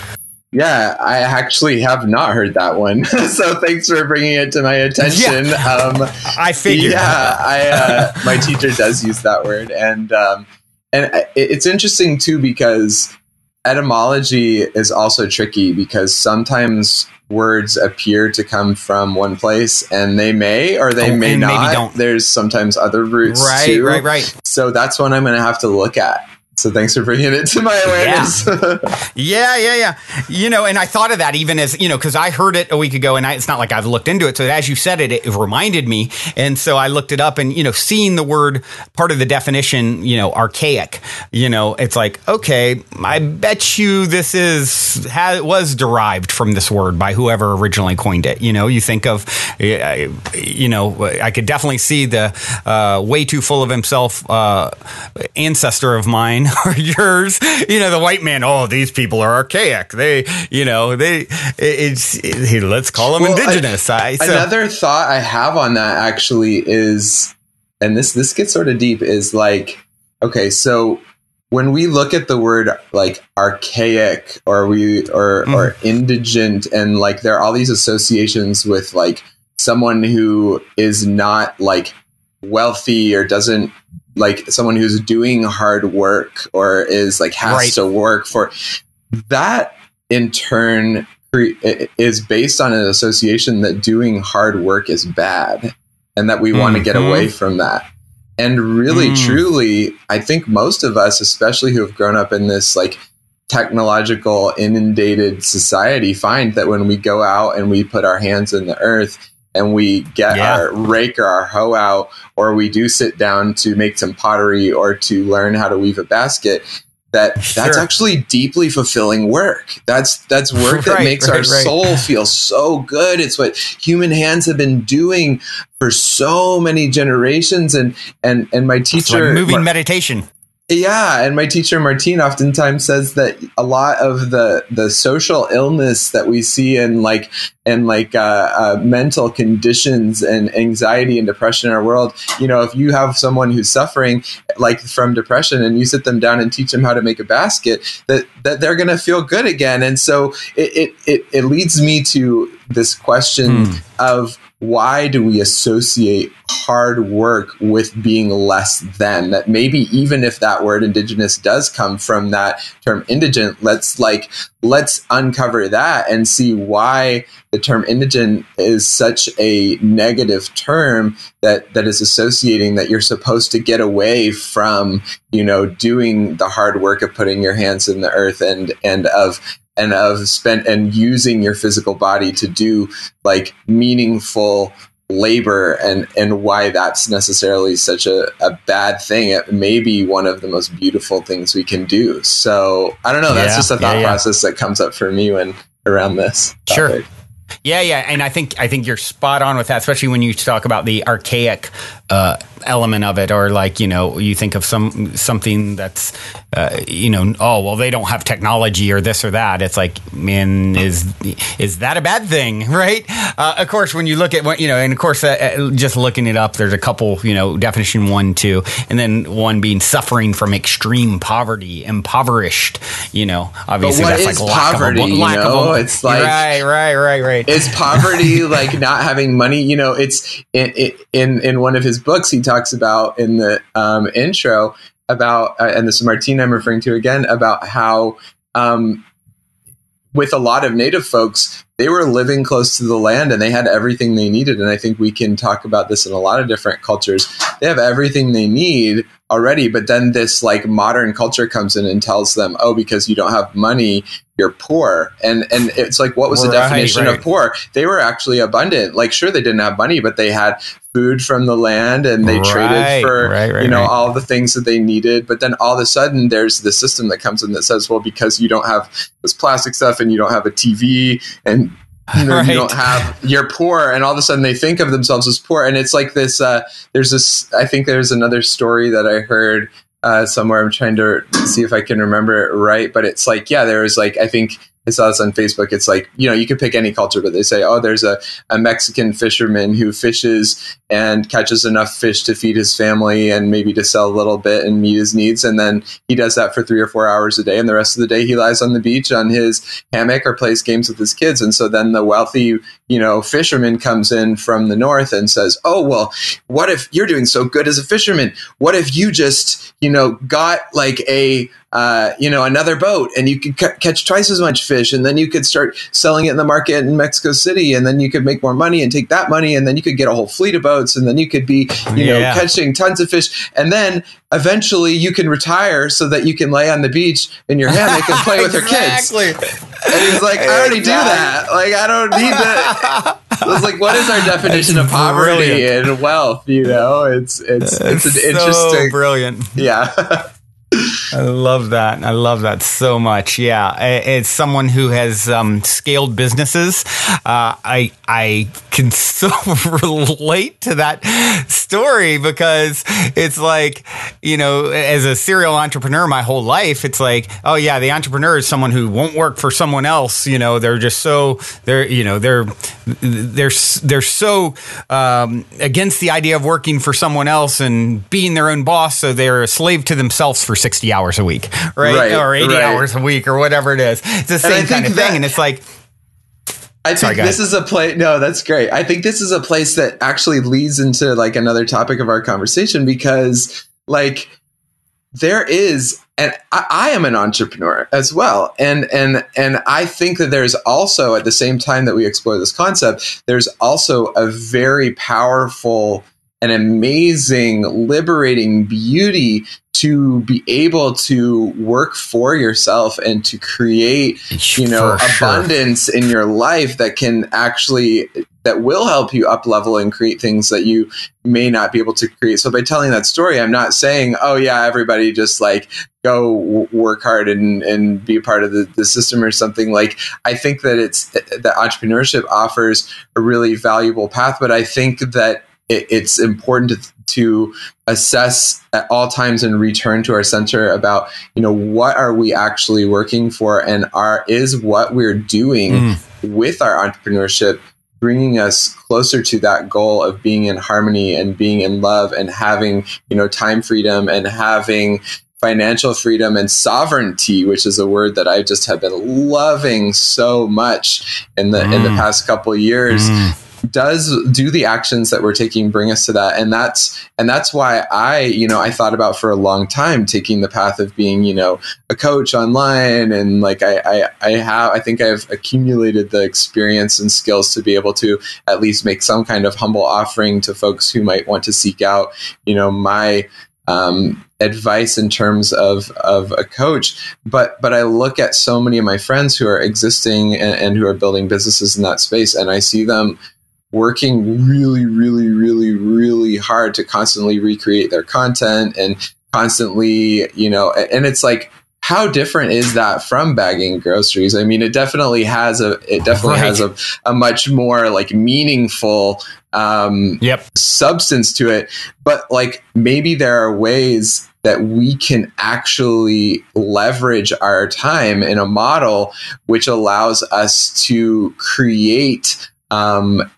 Yeah, I actually have not heard that one. So thanks for bringing it to my attention. Yeah. I figured. Yeah, my teacher does use that word. And it's interesting, too, because etymology is also tricky, because sometimes words appear to come from one place, and they may or they may not. Maybe don't. There's sometimes other roots, too. Right. So that's one I'm going to have to look at. So thanks for bringing it to my awareness. Yeah. And I thought of that even as, because I heard it a week ago, and it's not like I've looked into it. So as you said it reminded me. And so I looked it up, and, seeing the word, part of the definition, archaic, it's like, okay, I bet you this was derived from this word by whoever originally coined it. You think of, I could definitely see the way too full of himself ancestor of mine or yours, the white man. Oh, these people are archaic. Let's call them indigenous. Another thought I have on that actually is, and this gets sort of deep, is like, okay, so when we look at the word like archaic or indigent, and like there are all these associations with like someone who is not like wealthy or doesn't, like someone who's doing hard work or is like has to work for that, in turn is based on an association that doing hard work is bad, and that we want to get away from that. And really, truly, I think most of us, especially who have grown up in this like technological inundated society, find that when we go out and we put our hands in the earth and we get our rake or our hoe out, or we do sit down to make some pottery or to learn how to weave a basket, that's actually deeply fulfilling work. That's work that makes our soul feel so good. It's what human hands have been doing for so many generations. And my teacher, like moving meditation. Yeah, and my teacher Martine oftentimes says that a lot of the social illness that we see in mental conditions and anxiety and depression in our world, if you have someone who's suffering like from depression and you sit them down and teach them how to make a basket, that they're going to feel good again. And so it leads me to this question of, why do we associate hard work with being less than? That maybe even if that word indigenous does come from that term indigent, let's uncover that and see why the term indigent is such a negative term that is associating that you're supposed to get away from, doing the hard work of putting your hands in the earth and using your physical body to do like meaningful labor, and why that's necessarily such a bad thing. It may be one of the most beautiful things we can do. So I don't know. That's just a thought process that comes up for me when around this topic. Yeah, and I think you're spot on with that, especially when you talk about the archaic element of it, or like, you think of something that's, oh, well, they don't have technology or this or that. It's like, man, is that a bad thing? Right. Of course, when you look at what, and of course, just looking it up, there's a couple, definition 1, 2, and then one being suffering from extreme poverty, impoverished, obviously but what that's is like poverty, it's like, right. Is poverty like not having money? It's in one of his books, he talks about in the intro about, and this is Martine I'm referring to again, about how with a lot of native folks, they were living close to the land and they had everything they needed. And I think we can talk about this in a lot of different cultures. They have everything they need already, but then this like modern culture comes in and tells them, oh, because you don't have money, you're poor. And it's like, what was the definition of poor? They were actually abundant. Like, sure, they didn't have money, but they had food from the land and they traded for, all the things that they needed. But then all of a sudden there's the system that comes in that says, well, because you don't have this plastic stuff and you don't have a TV and you don't have, you're poor. And all of a sudden they think of themselves as poor. And it's like this, I think there's another story that I heard somewhere. I'm trying to see if I can remember it right. But it's like, there was like, I think I saw this on Facebook. It's like, you could pick any culture, but they say, oh, there's a Mexican fisherman who fishes and catches enough fish to feed his family and maybe to sell a little bit and meet his needs. And then he does that for 3 or 4 hours a day. And the rest of the day he lies on the beach on his hammock or plays games with his kids. And so then the wealthy, fisherman comes in from the north and says, oh, well, what if you're doing so good as a fisherman? What if you just, got like another boat and you could catch twice as much fish, and then you could start selling it in the market in Mexico City, and then you could make more money and take that money, and then you could get a whole fleet of boats, and then you could be, catching tons of fish, and then eventually you can retire so that you can lay on the beach in your hammock and play with your kids. And he's like, I already do that. Like, I don't need that. I was like, what is our definition of poverty and wealth? It's an interesting, brilliant. Yeah. I love that. I love that so much. Yeah. As someone who has scaled businesses, I can so relate to that story, because it's like, as a serial entrepreneur my whole life, it's like, oh yeah, the entrepreneur is someone who won't work for someone else. They're just so, they're so against the idea of working for someone else and being their own boss. So they're a slave to themselves for 60 hours a week, right? Or 80 hours a week, or whatever it is. It's the same kind of thing. And it's like, I think this is a place. No, that's great. I think this is a place that actually leads into like another topic of our conversation, because like there is, and I am an entrepreneur as well. And I think that there's also, at the same time that we explore this concept, there's also a very powerful and amazing, liberating beauty to be able to work for yourself and to create, abundance in your life that will help you up level and create things that you may not be able to create. So by telling that story, I'm not saying, oh yeah, everybody just like go work hard and be a part of the system or something. Like, I think that that entrepreneurship offers a really valuable path, but I think that it's important to assess at all times and return to our center about, what are we actually working for, and is what we're doing with our entrepreneurship bringing us closer to that goal of being in harmony and being in love and having, time freedom and having financial freedom and sovereignty, which is a word that I just have been loving so much in the past couple of years. Do the actions that we're taking bring us to that? And that's why I thought about for a long time taking the path of being, a coach online. And like, I think I've accumulated the experience and skills to be able to at least make some kind of humble offering to folks who might want to seek out, my, advice in terms of a coach. But I look at so many of my friends who are existing and who are building businesses in that space, and I see them working really, really, really, really hard to constantly recreate their content and constantly, and it's like, how different is that from bagging groceries? I mean, it definitely has a much more like meaningful substance to it. But like maybe there are ways that we can actually leverage our time in a model which allows us to create a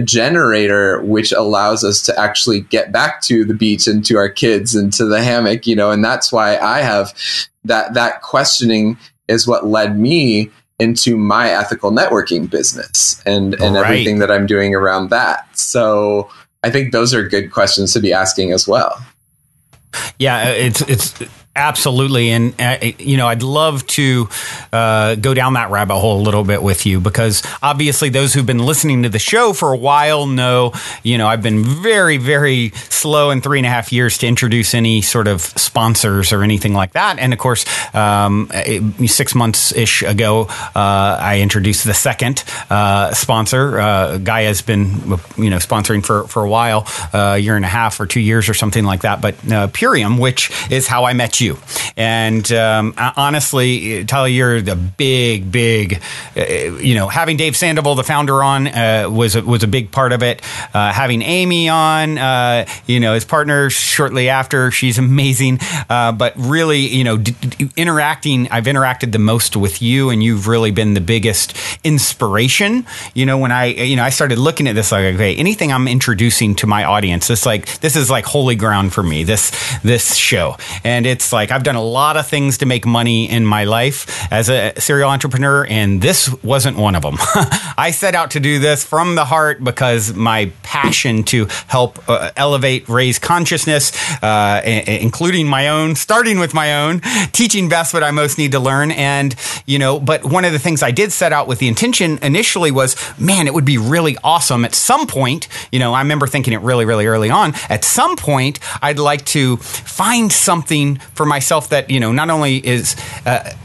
generator which allows us to actually get back to the beach and to our kids and to the hammock, and that's why I have that questioning is what led me into my ethical networking business and everything that I'm doing around that. So I think those are good questions to be asking as well. Yeah, it's absolutely. And, I'd love to go down that rabbit hole a little bit with you, because obviously those who've been listening to the show for a while know, I've been very, very slow in 3.5 years to introduce any sort of sponsors or anything like that. And of course, 6 months-ish ago, I introduced the second sponsor. Guy has been, sponsoring for a while, a year and a half or 2 years or something like that. But Purium, which is how I met you. And honestly, Tala, you're the big, having Dave Sandoval, the founder, on was a big part of it. Having Amy on, his partner shortly after, she's amazing. But really, interacting, I've interacted the most with you, and you've really been the biggest inspiration. When I started looking at this, like, okay, anything I'm introducing to my audience, this is like holy ground for me, this show. And it's like, I've done a lot of things to make money in my life as a serial entrepreneur, and this wasn't one of them. I set out to do this from the heart because my passion to help elevate, raise consciousness, including my own, starting with my own, teaching best what I most need to learn. And, but one of the things I did set out with the intention initially was, man, it would be really awesome at some point. I remember thinking it really, really early on. At some point, I'd like to find something for myself that, not only is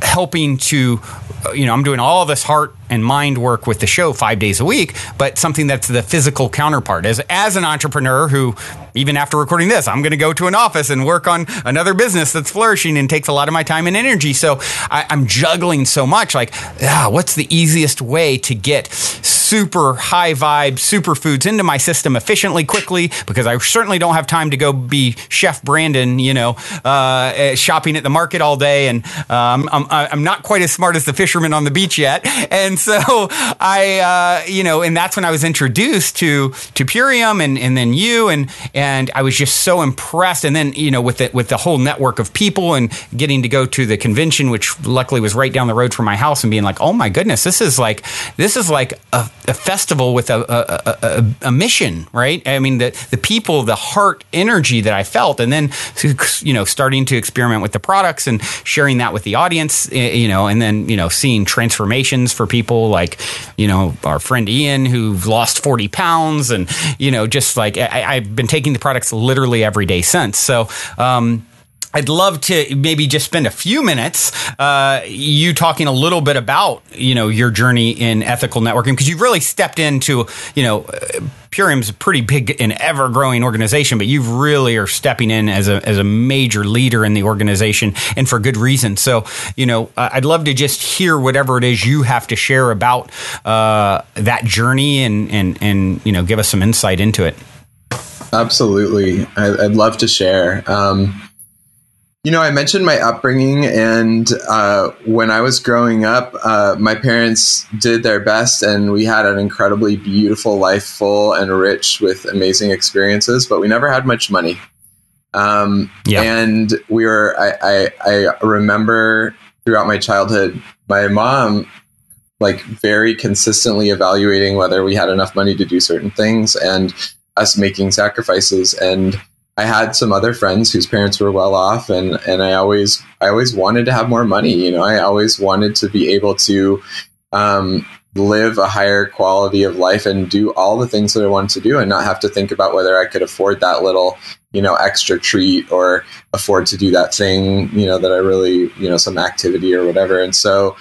helping to, I'm doing all this heart and mind work with the show 5 days a week, but something that's the physical counterpart. As an entrepreneur who, even after recording this, I'm going to go to an office and work on another business that's flourishing and takes a lot of my time and energy. So I'm juggling so much. Like, what's the easiest way to get super high vibe superfoods into my system efficiently, quickly? Because I certainly don't have time to go be Chef Brandon, shopping at the market all day. And I'm not quite as smart as the fisherman on the beach yet. And so and that's when I was introduced to Purium and then you, and I was just so impressed. And then, with the whole network of people and getting to go to the convention, which luckily was right down the road from my house, and being like, oh my goodness, this is like a festival with a mission, right? I mean, the people, the heart energy that I felt, and then, starting to experiment with the products and sharing that with the audience, and then, seeing transformations for people like, our friend Ian, who lost 40 pounds, and, just like I've been taking the products literally every day since. So, I'd love to maybe just spend a few minutes, you talking a little bit about, your journey in ethical networking, because you've really stepped into, Purium's a pretty big and ever-growing organization, but you really are stepping in as a major leader in the organization, and for good reason. So, I'd love to just hear whatever it is you have to share about that journey, and give us some insight into it. Absolutely, I'd love to share. I mentioned my upbringing, and when I was growing up, my parents did their best, and we had an incredibly beautiful life, full and rich with amazing experiences, but we never had much money. And I remember throughout my childhood, my mom, like, very consistently evaluating whether we had enough money to do certain things, and us making sacrifices. And I had some other friends whose parents were well off, and I always wanted to have more money. I always wanted to be able to live a higher quality of life and do all the things that I wanted to do, and not have to think about whether I could afford that little, extra treat, or afford to do that thing, that I really, some activity or whatever. And so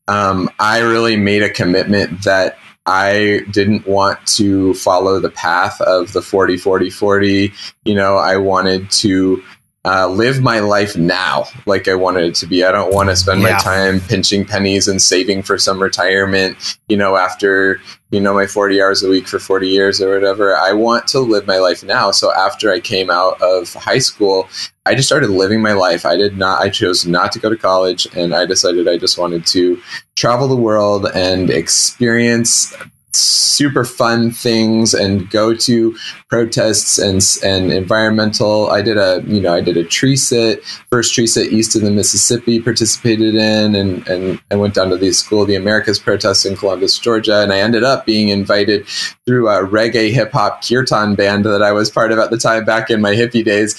I really made a commitment that I didn't want to follow the path of the 40, 40, 40. I wanted to live my life now like I wanted it to be. I don't want to spend my time pinching pennies and saving for some retirement, after, my 40 hours a week for 40 years or whatever. I want to live my life now. So after I came out of high school, I just started living my life. I chose not to go to college, and I decided I just wanted to travel the world and experience super fun things and go to protests and environmental. I did a tree sit, first tree sit east of the Mississippi, participated in, and I went down to the School of the Americas protest in Columbus, Georgia. And I ended up being invited through a reggae hip hop kirtan band that I was part of at the time back in my hippie days.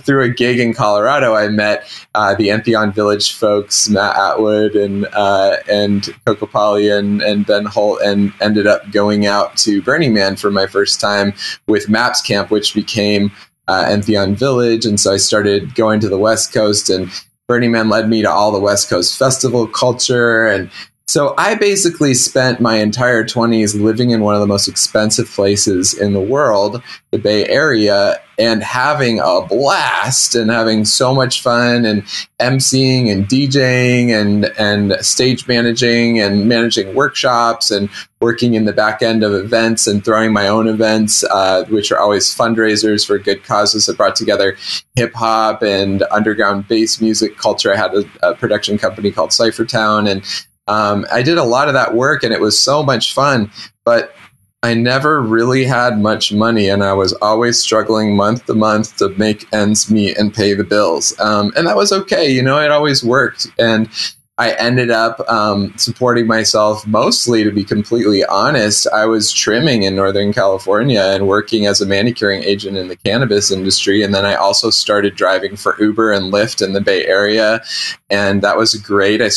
Through a gig in Colorado, I met the Entheon Village folks, Matt Atwood and Coco Polly and Ben Holt, and ended up going out to Burning Man for my first time with Maps Camp, which became Entheon Village. And so I started going to the West Coast, and Burning Man led me to all the West Coast festival culture. And so I basically spent my entire 20s living in one of the most expensive places in the world, the Bay Area, and having a blast and having so much fun and emceeing and DJing and stage managing and managing workshops and working in the back end of events and throwing my own events, which are always fundraisers for good causes that brought together hip hop and underground bass music culture. I had a production company called Cyphertown, and I did a lot of that work, and it was so much fun, but I never really had much money, and I was always struggling month to month to make ends meet and pay the bills. And that was okay. It always worked. And I ended up supporting myself mostly, to be completely honest. I was trimming in Northern California and working as a manicuring agent in the cannabis industry. And then I also started driving for Uber and Lyft in the Bay Area. And that was great. That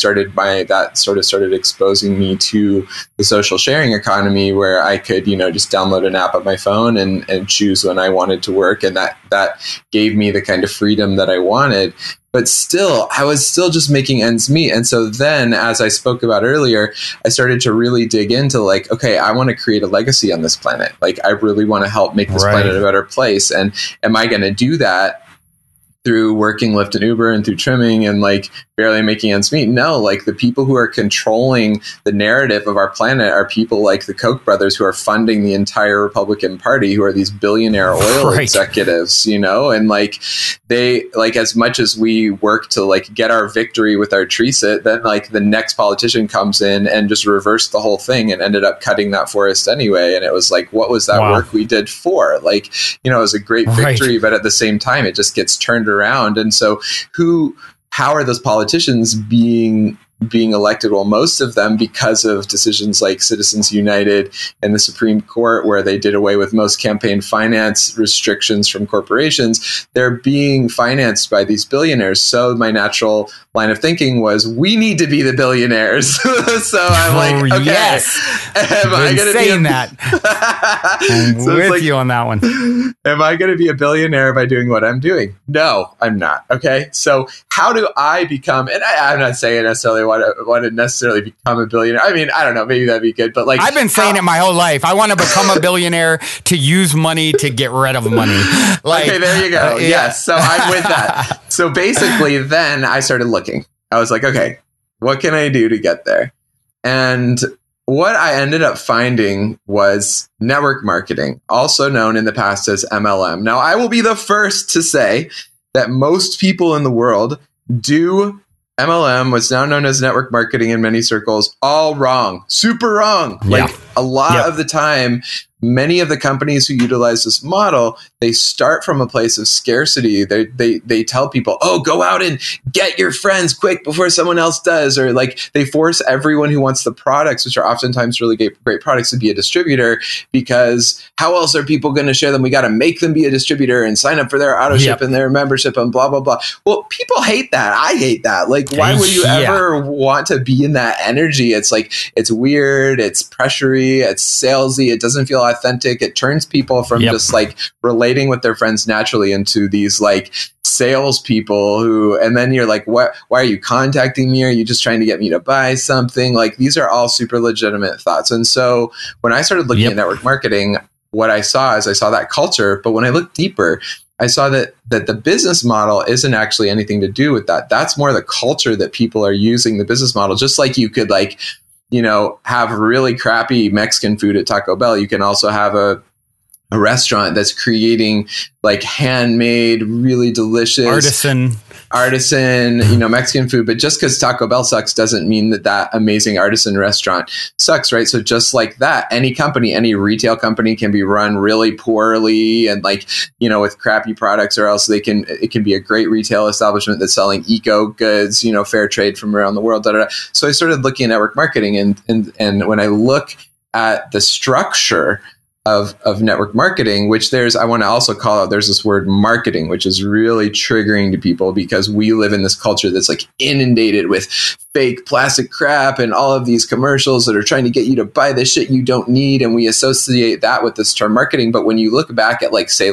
sort of started exposing me to the social sharing economy, where I could, just download an app on my phone and choose when I wanted to work. And that gave me the kind of freedom that I wanted. But still, I was still just making ends meet. And so then, as I spoke about earlier, I started to really dig into okay, I want to create a legacy on this planet. I really want to help make this planet a better place. And am I going to do that through working Lyft and Uber and through trimming and barely making ends meet? No, the people who are controlling the narrative of our planet are people like the Koch brothers, who are funding the entire Republican Party, who are these billionaire oil executives, and they as much as we work to get our victory with our tree sit, then the next politician comes in and just reversed the whole thing and ended up cutting that forest anyway. And it was what was that work we did for? It was a great victory, but at the same time, it just gets turned around. And so how are those politicians being elected? Well, most of them, because of decisions like Citizens United and the Supreme Court, where they did away with most campaign finance restrictions from corporations, they're being financed by these billionaires. So my natural line of thinking was, we need to be the billionaires. So I'm okay, yes. Am I going to be that? I'm with you on that one. Am I going to be a billionaire by doing what I'm doing? No, I'm not. Okay. So how do I become, and I'm not saying necessarily want to necessarily become a billionaire. I mean, I don't know, maybe that'd be good, but I've been saying it my whole life. I want to become a billionaire to use money to get rid of money. Okay, there you go. Yes. So I'm with that. So basically then I started looking. I was okay, what can I do to get there? And what I ended up finding was network marketing, also known in the past as MLM. Now, I will be the first to say that most people in the world do MLM, what's now known as network marketing in many circles, all wrong, super wrong. A lot of the time, many of the companies who utilize this model, they start from a place of scarcity. They tell people, oh, go out and get your friends quick before someone else does. Or they force everyone who wants the products, which are oftentimes really great products, to be a distributor, because how else are people going to share them? We got to make them be a distributor and sign up for their auto ship and their membership and blah, blah, blah. Well, people hate that. I hate that. Why would you ever want to be in that energy? It's it's weird. It's pressury. It's salesy. It doesn't feel authentic. It turns people from just relating with their friends naturally into these salespeople who, and then you're why are you contacting me? Are you just trying to get me to buy something? These are all super legitimate thoughts. And so when I started looking at network marketing, what I saw is I saw that culture, but when I looked deeper, I saw that the business model isn't actually anything to do with that. That's more the culture that people are using the business model. Just like you could have really crappy Mexican food at Taco Bell, you can also have a restaurant that's creating like handmade, really delicious artisan, Mexican food. But just because Taco Bell sucks doesn't mean that amazing artisan restaurant sucks, right? So just like that, any company, any retail company can be run really poorly and with crappy products, or else it can be a great retail establishment that's selling eco goods, fair trade from around the world. So I started looking at network marketing, and when I look at the structure of network marketing, which I want to also call out, there's this word marketing, which is really triggering to people because we live in this culture that's like inundated with fake plastic crap and all of these commercials that are trying to get you to buy the shit you don't need. And we associate that with this term marketing. But when you look back at say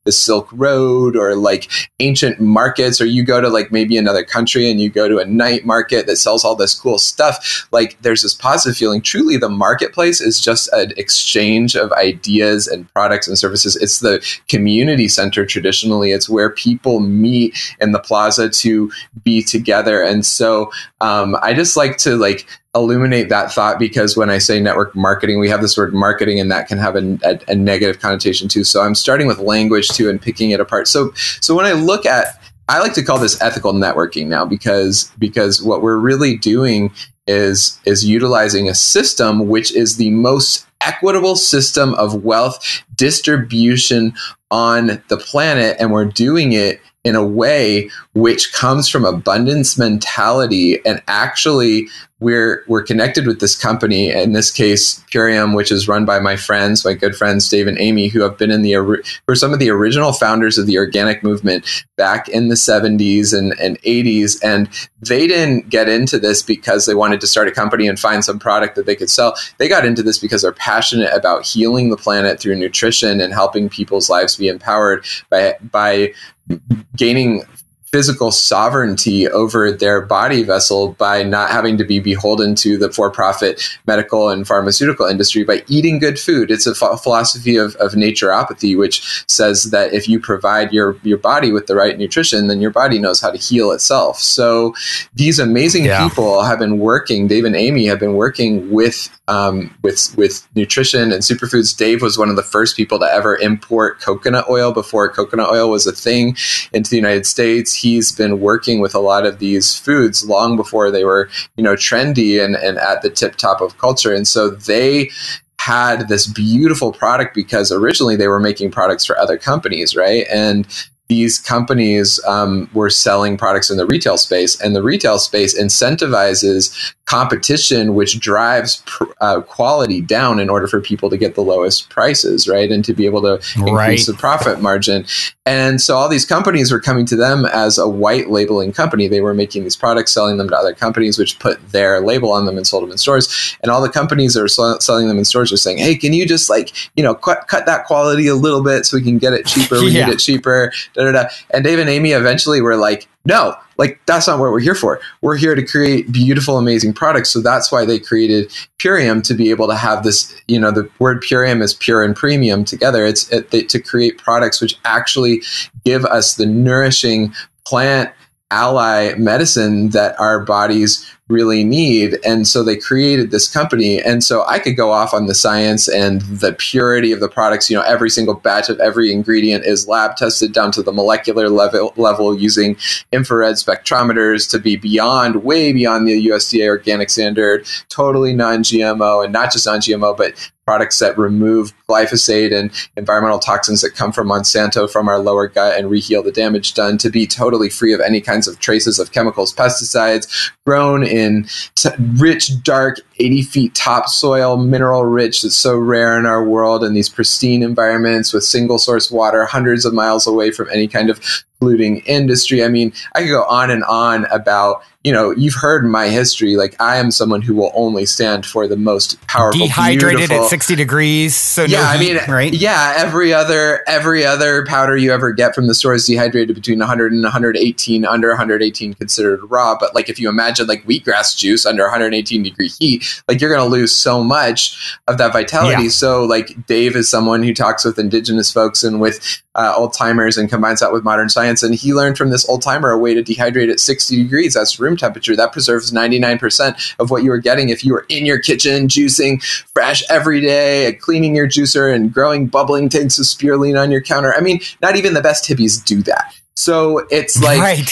the Silk Road or ancient markets, or you go to maybe another country and you go to a night market that sells all this cool stuff, there's this positive feeling. Truly, the marketplace is just an exchange of ideas and products and services. It's the community center traditionally. It's where people meet in the plaza to be together. And so I just like to illuminate that thought, because when I say network marketing, we have this word marketing, and that can have a negative connotation too. So I'm starting with language too and picking it apart. So when I look at, I like to call this ethical networking now, because what we're really doing is utilizing a system which is the most equitable system of wealth distribution on the planet, and we're doing it in a way which comes from abundance mentality. And actually, we're connected with this company, in this case Purium, which is run by my good friends Dave and Amy, who have been were some of the original founders of the organic movement back in the 70s and 80s. And they didn't get into this because they wanted to start a company and find some product that they could sell. They got into this because they're passionate about healing the planet through nutrition and helping people's lives be empowered by gaining physical sovereignty over their body vessel by not having to be beholden to the for-profit medical and pharmaceutical industry, by eating good food. It's a philosophy of naturopathy, which says that if you provide your body with the right nutrition, then your body knows how to heal itself. So these amazing people have been working, Dave and Amy have been working with nutrition and superfoods. Dave was one of the first people to ever import coconut oil before coconut oil was a thing into the United States. He's been working with a lot of these foods long before they were, trendy and at the tip top of culture. And so they had this beautiful product because originally they were making products for other companies, right? And these companies were selling products in the retail space, and the retail space incentivizes competition, which drives quality down in order for people to get the lowest prices, right? And to be able to increase the profit margin. And so all these companies were coming to them as a white labeling company. They were making these products, selling them to other companies, which put their label on them and sold them in stores. And all the companies that are selling them in stores are saying, hey, can you just cut that quality a little bit so we can get it cheaper? We need it cheaper. And Dave and Amy eventually were like, no, that's not what we're here for. We're here to create beautiful, amazing products. So that's why they created Purium, to be able to have this, the word Purium is pure and premium together. To create products which actually give us the nourishing plant ally medicine that our bodies really need. And so they created this company. And so I could go off on the science and the purity of the products. Every single batch of every ingredient is lab tested down to the molecular level using infrared spectrometers to be way beyond the USDA organic standard, totally non-GMO, and not just non-GMO, but products that remove glyphosate and environmental toxins that come from Monsanto from our lower gut and reheal the damage done, to be totally free of any kinds of traces of chemicals, pesticides, grown in rich, dark, 80 feet topsoil, mineral rich, that's so rare in our world, in these pristine environments with single source water hundreds of miles away from any kind of polluting industry. I mean, I could go on and on about, you've heard my history. Like, I am someone who will only stand for the most powerful, dehydrated beautiful, at 60 degrees. So yeah, no heat, right? Yeah, every other powder you ever get from the store is dehydrated between 100 and 118, under 118 considered raw. But like, if you imagine like wheatgrass juice under 118 degree heat, like you're going to lose so much of that vitality. Yeah. So like Dave is someone who talks with indigenous folks and with old timers and combines that with modern science. And he learned from this old timer a way to dehydrate at 60 degrees. That's room temperature. That preserves 99% of what you were getting if you were in your kitchen juicing fresh every day, cleaning your juicer and growing bubbling tanks of spirulina on your counter. I mean, not even the best hippies do that. So it's like, right.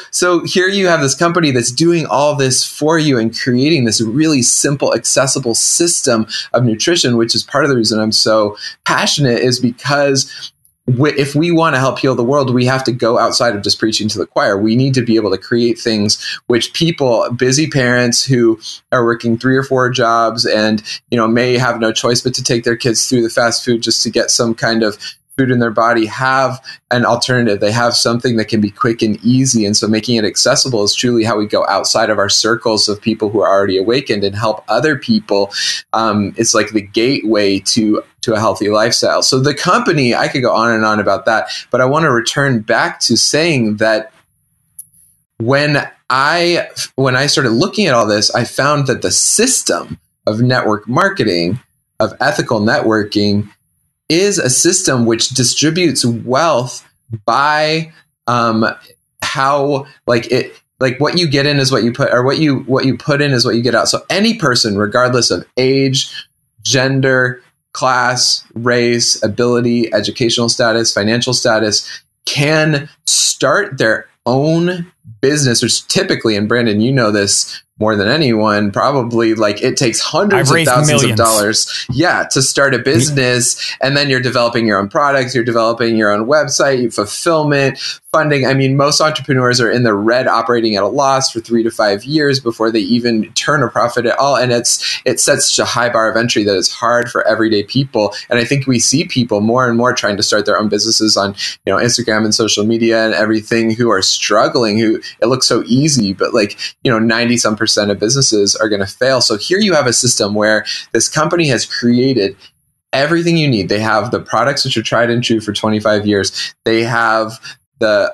so here you have this company that's doing all this for you and creating this really simple, accessible system of nutrition, which is part of the reason I'm so passionate, is because if we want to help heal the world, we have to go outside of just preaching to the choir. We need to be able to create things which people, busy parents who are working 3 or 4 jobs and, may have no choice but to take their kids through the fast food just to get some kind of food in their body, have an alternative. They have something that can be quick and easy. And so making it accessible is truly how we go outside of our circles of people who are already awakened and help other people. It's like the gateway to a healthy lifestyle. So the company, I could go on and on about that, but I want to return back to saying that when I started looking at all this, I found that the system of network marketing, of ethical networking, is a system which distributes wealth by how what you get in is what you put, or what you put in is what you get out. So any person, regardless of age, gender, class, race, ability, educational status, financial status, can start their own business. Or typically, and Brandon, you know this more than anyone, probably, like, it takes hundreds of thousands of dollars, to start a business. And then you're developing your own products, you're developing your own website, fulfillment, funding. I mean, most entrepreneurs are in the red, operating at a loss for 3 to 5 years before they even turn a profit at all. And it sets such a high bar of entry that it's hard for everyday people. And I think we see people more and more trying to start their own businesses on, Instagram and social media and everything, who are struggling, who it looks so easy, but 90-some% of businesses are going to fail. So here you have a system where this company has created everything you need. They have the products which are tried and true for 25 years. They have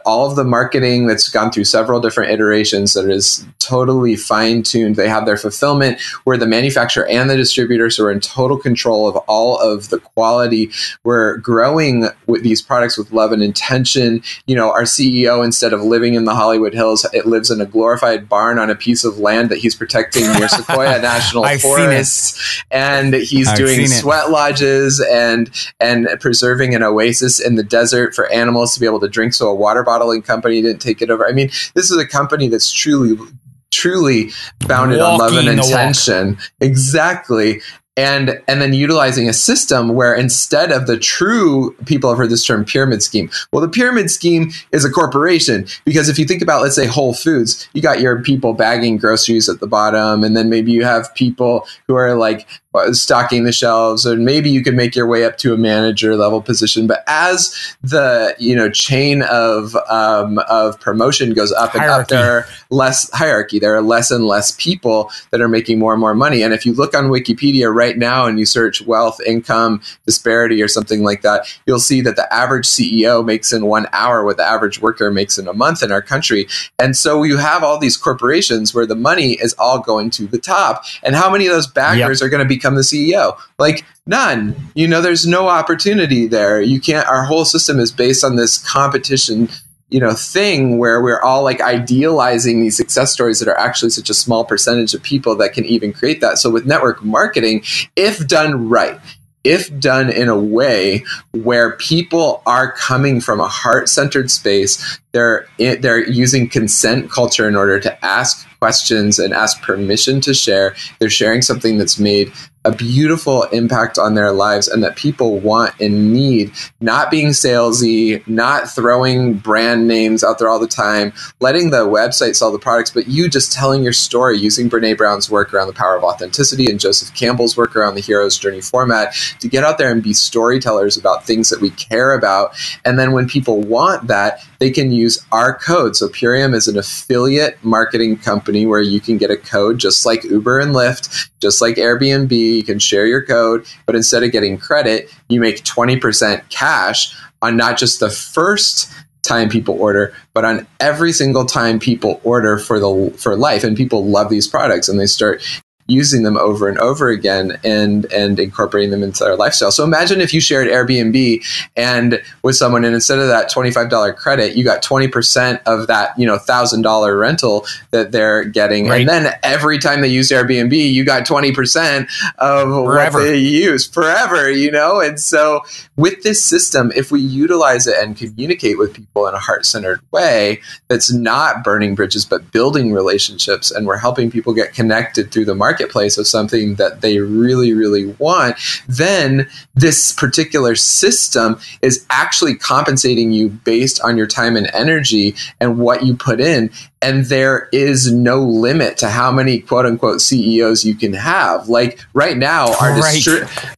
all of the marketing that's gone through several different iterations that is totally fine-tuned. They have their fulfillment, where the manufacturer and the distributors are in total control of all of the quality. We're growing with these products with love and intention. Our CEO, instead of living in the Hollywood Hills, it lives in a glorified barn on a piece of land that he's protecting near Sequoia National Forest. And he's doing sweat lodges and preserving an oasis in the desert for animals to be able to drink, so a water bottling company didn't take it over. I mean, this is a company that's truly founded on love and intention. Exactly. And then utilizing a system where, instead of the true, people have heard this term, pyramid scheme. Well, the pyramid scheme is a corporation, because if you think about, let's say, Whole Foods, you got your people bagging groceries at the bottom, and then maybe you have people who are stocking the shelves, and maybe you can make your way up to a manager level position. But as the chain of promotion goes up and up, there are less hierarchy. There are less and less people that are making more and more money. And if you look on Wikipedia right now and you search wealth, income, disparity, or something like that, you'll see that the average CEO makes in 1 hour what the average worker makes in a month in our country. And so you have all these corporations where the money is all going to the top. And how many of those backers are going to become the CEO? None. There's no opportunity there. You can't. Our whole system is based on this competition thing where we're all idealizing these success stories that are actually such a small percentage of people that can even create that. So with network marketing, if done right, if done in a way where people are coming from a heart-centered space, They're using consent culture in order to ask questions and ask permission to share. They're sharing something that's made a beautiful impact on their lives and that people want and need, not being salesy, not throwing brand names out there all the time, letting the website sell the products, but you just telling your story using Brene Brown's work around the power of authenticity and Joseph Campbell's work around the hero's journey format to get out there and be storytellers about things that we care about. And then when people want that, they can use our code. So Purium is an affiliate marketing company where you can get a code just like Uber and Lyft, just like Airbnb. You can share your code, but instead of getting credit, you make 20% cash on not just the first time people order, but on every single time people order for life. And people love these products and they start using them over and over again and incorporating them into their lifestyle. So imagine if you shared Airbnb and with someone, and instead of that $25 credit, you got 20% of that, $1,000 rental that they're getting. Right. And then every time they use Airbnb, you got 20% of forever. What they use forever, And so with this system, if we utilize it and communicate with people in a heart-centered way, that's not burning bridges, but building relationships, and we're helping people get connected through the marketplace of something that they really, really want, then this particular system is actually compensating you based on your time and energy and what you put in. And there is no limit to how many quote unquote CEOs you can have. Like right now,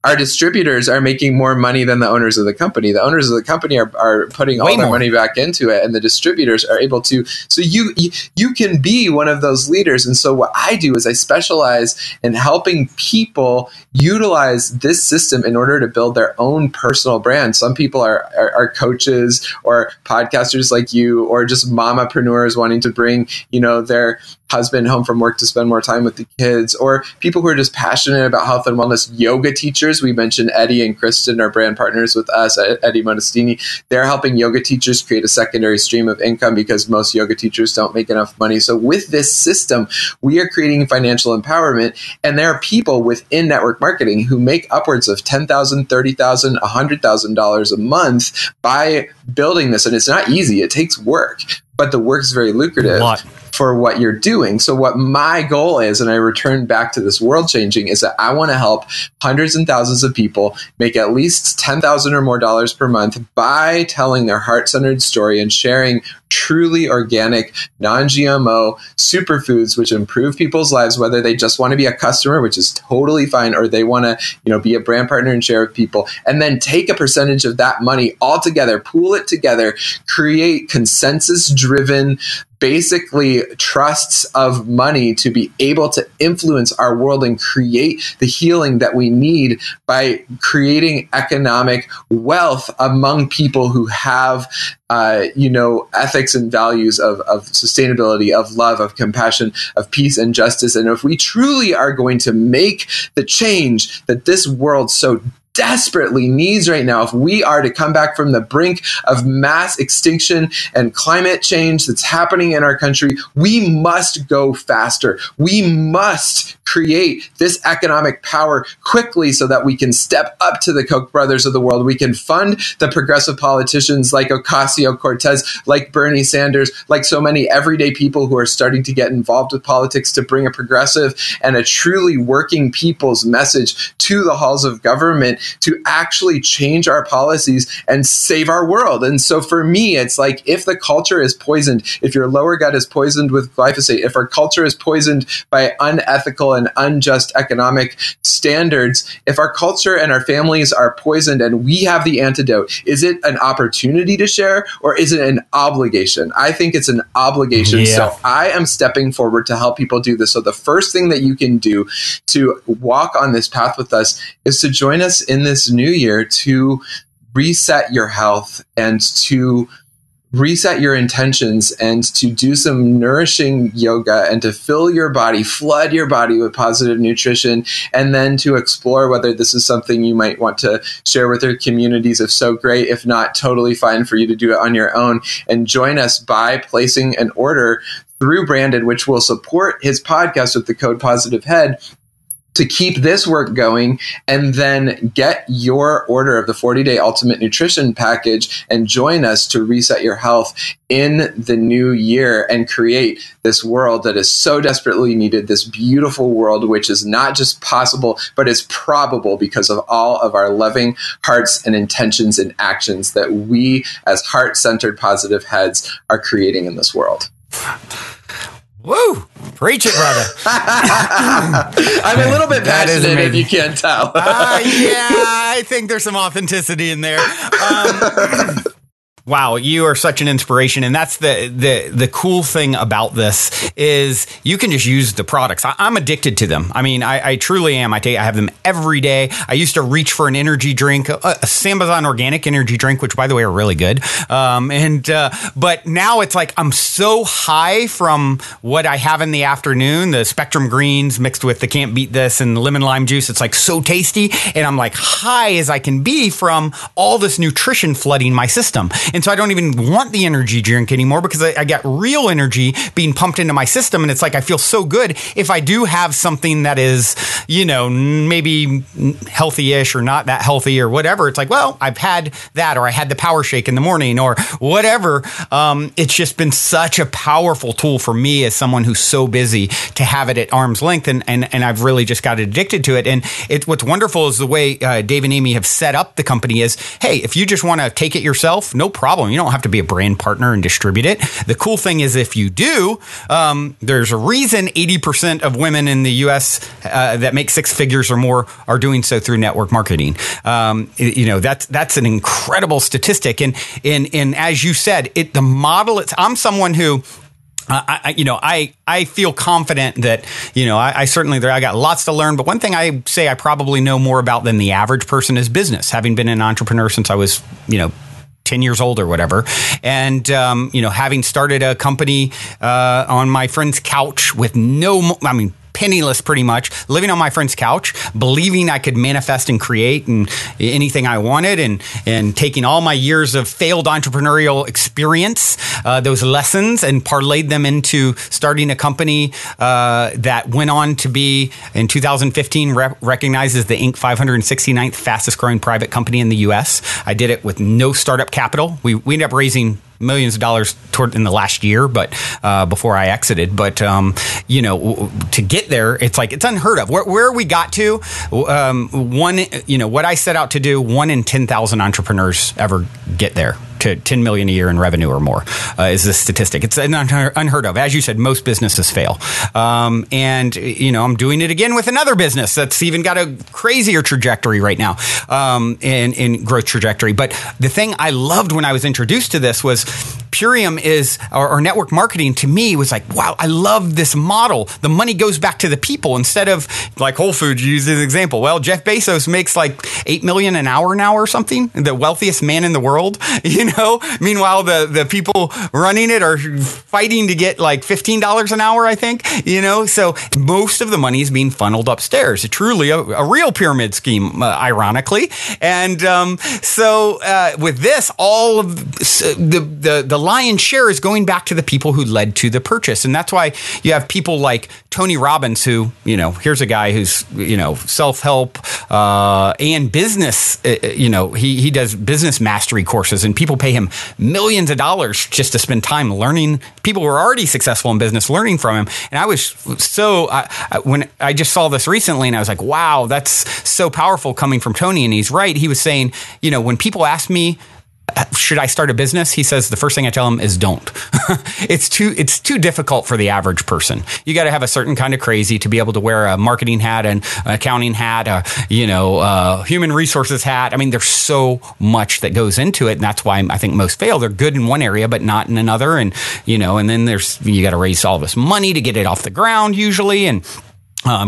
our distributors are making more money than the owners of the company. The owners of the company are putting all their money back into it, and the distributors are able to. So you can be one of those leaders. And so what I do is I specialize in helping people utilize this system in order to build their own personal brand. Some people are coaches or podcasters like you, or just mamapreneurs wanting to bring their husband home from work to spend more time with the kids, or people who are just passionate about health and wellness. Yoga teachers, we mentioned Eddie and Kristen are brand partners with us at Eddie Modestini. They're helping yoga teachers create a secondary stream of income because most yoga teachers don't make enough money. So with this system, we are creating financial empowerment, and there are people within network marketing who make upwards of $10,000, $30,000, $100,000 a month by building this. And it's not easy. It takes work, but the work is very lucrative for what you're doing. So what my goal is, and I return back to this world changing, is that I want to help hundreds and thousands of people make at least $10,000 or more per month by telling their heart-centered story and sharing truly organic, non-GMO superfoods, which improve people's lives, whether they just want to be a customer, which is totally fine, or they want to, be a brand partner and share with people, and then take a percentage of that money all together, pool it together, create consensus-driven, basically trusts of money to be able to influence our world and create the healing that we need by creating economic wealth among people who have ethics and values of sustainability, of love, of compassion, of peace and justice. And if we truly are going to make the change that this world so desperately needs right now, if we are to come back from the brink of mass extinction and climate change that's happening in our country, we must go faster. We must create this economic power quickly so that we can step up to the Koch brothers of the world. We can fund the progressive politicians like Ocasio-Cortez, like Bernie Sanders, like so many everyday people who are starting to get involved with politics to bring a progressive and a truly working people's message to the halls of government to actually change our policies and save our world. And so for me, it's like, if the culture is poisoned, if your lower gut is poisoned with glyphosate, if our culture is poisoned by unethical and unjust economic standards, if our culture and our families are poisoned and we have the antidote, is it an opportunity to share or is it an obligation? I think it's an obligation. Yeah. So I am stepping forward to help people do this. So the first thing that you can do to walk on this path with us is to join us in this new year to reset your health and to reset your intentions and to do some nourishing yoga and to fill your body, flood your body with positive nutrition, and then to explore whether this is something you might want to share with your communities. If so, great. If not, totally fine for you to do it on your own. And join us by placing an order through Brandon, which will support his podcast with the code Positive Head. to keep this work going, and then get your order of the 40-day Ultimate Nutrition Package and join us to reset your health in the new year and create this world that is so desperately needed, this beautiful world which is not just possible, but is probable because of all of our loving hearts and intentions and actions that we as heart-centered positive heads are creating in this world. Woo! Preach it, brother. I'm a little bit passionate, if you can't tell. Yeah, I think there's some authenticity in there. Wow, you are such an inspiration. And that's the cool thing about this is you can just use the products. I'm addicted to them. I mean, I truly am. I have them every day. I used to reach for an energy drink, a Sambazon organic energy drink, which by the way are really good. But now it's like I'm so high from what I have in the afternoon, the Spectrum Greens mixed with the Can't Beat This and the lemon lime juice. It's like so tasty. And I'm like high as I can be from all this nutrition flooding my system. And so I don't even want the energy drink anymore because I got real energy being pumped into my system. And it's like I feel so good if I do have something that is, maybe healthy-ish or not that healthy or whatever. It's like, well, I've had that, or I had the Power Shake in the morning or whatever. It's just been such a powerful tool for me as someone who's so busy to have it at arm's length. And I've really just got addicted to it. And what's wonderful is the way Dave and Amy have set up the company is, hey, if you just want to take it yourself, no problem. You don't have to be a brand partner and distribute it. The cool thing is if you do, there's a reason 80% of women in the U.S. That make six figures or more are doing so through network marketing. That's an incredible statistic. And as you said, the model, I'm someone who I feel confident that, I certainly I got lots to learn. But one thing I say I probably know more about than the average person is business, having been an entrepreneur since I was, 10 years old or whatever. And, having started a company on my friend's couch with penniless pretty much, living on my friend's couch, believing I could manifest and create and anything I wanted, and taking all my years of failed entrepreneurial experience, those lessons, and parlayed them into starting a company that went on to be, in 2015, recognized as the Inc. 569th fastest growing private company in the U.S. I did it with no startup capital. We ended up raising millions of dollars in the last year, but before I exited. But to get there, it's like it's unheard of. Where we got to, what I set out to do, 1 in 10,000 entrepreneurs ever get there to 10 million a year in revenue or more is the statistic. It's unheard of. As you said, most businesses fail. And I'm doing it again with another business that's even got a crazier trajectory right now, in growth trajectory. But the thing I loved when I was introduced to this was Purium or network marketing to me was like, wow, I love this model. The money goes back to the people instead of like Whole Foods, you use as an example. Well, Jeff Bezos makes like $8 million an hour now or something, the wealthiest man in the world, Meanwhile, the people running it are fighting to get like $15 an hour, I think, So most of the money is being funneled upstairs. It's truly a real pyramid scheme, ironically. And with this, all of the lion's share is going back to the people who led to the purchase. And that's why you have people like Tony Robbins, who, here's a guy who's, self-help and business, he does business mastery courses, and people pay him millions of dollars just to spend time learning. People who are already successful in business learning from him. And I was when I just saw this recently, and I was like, wow, that's so powerful coming from Tony. And he's right. He was saying, when people ask me, should I start a business? He says the first thing I tell him is don't. It's too difficult for the average person. You got to have a certain kind of crazy to be able to wear a marketing hat and an accounting hat, human resources hat. I mean, there's so much that goes into it, and that's why I think most fail. They're good in one area, but not in another. And and then you got to raise all this money to get it off the ground usually, and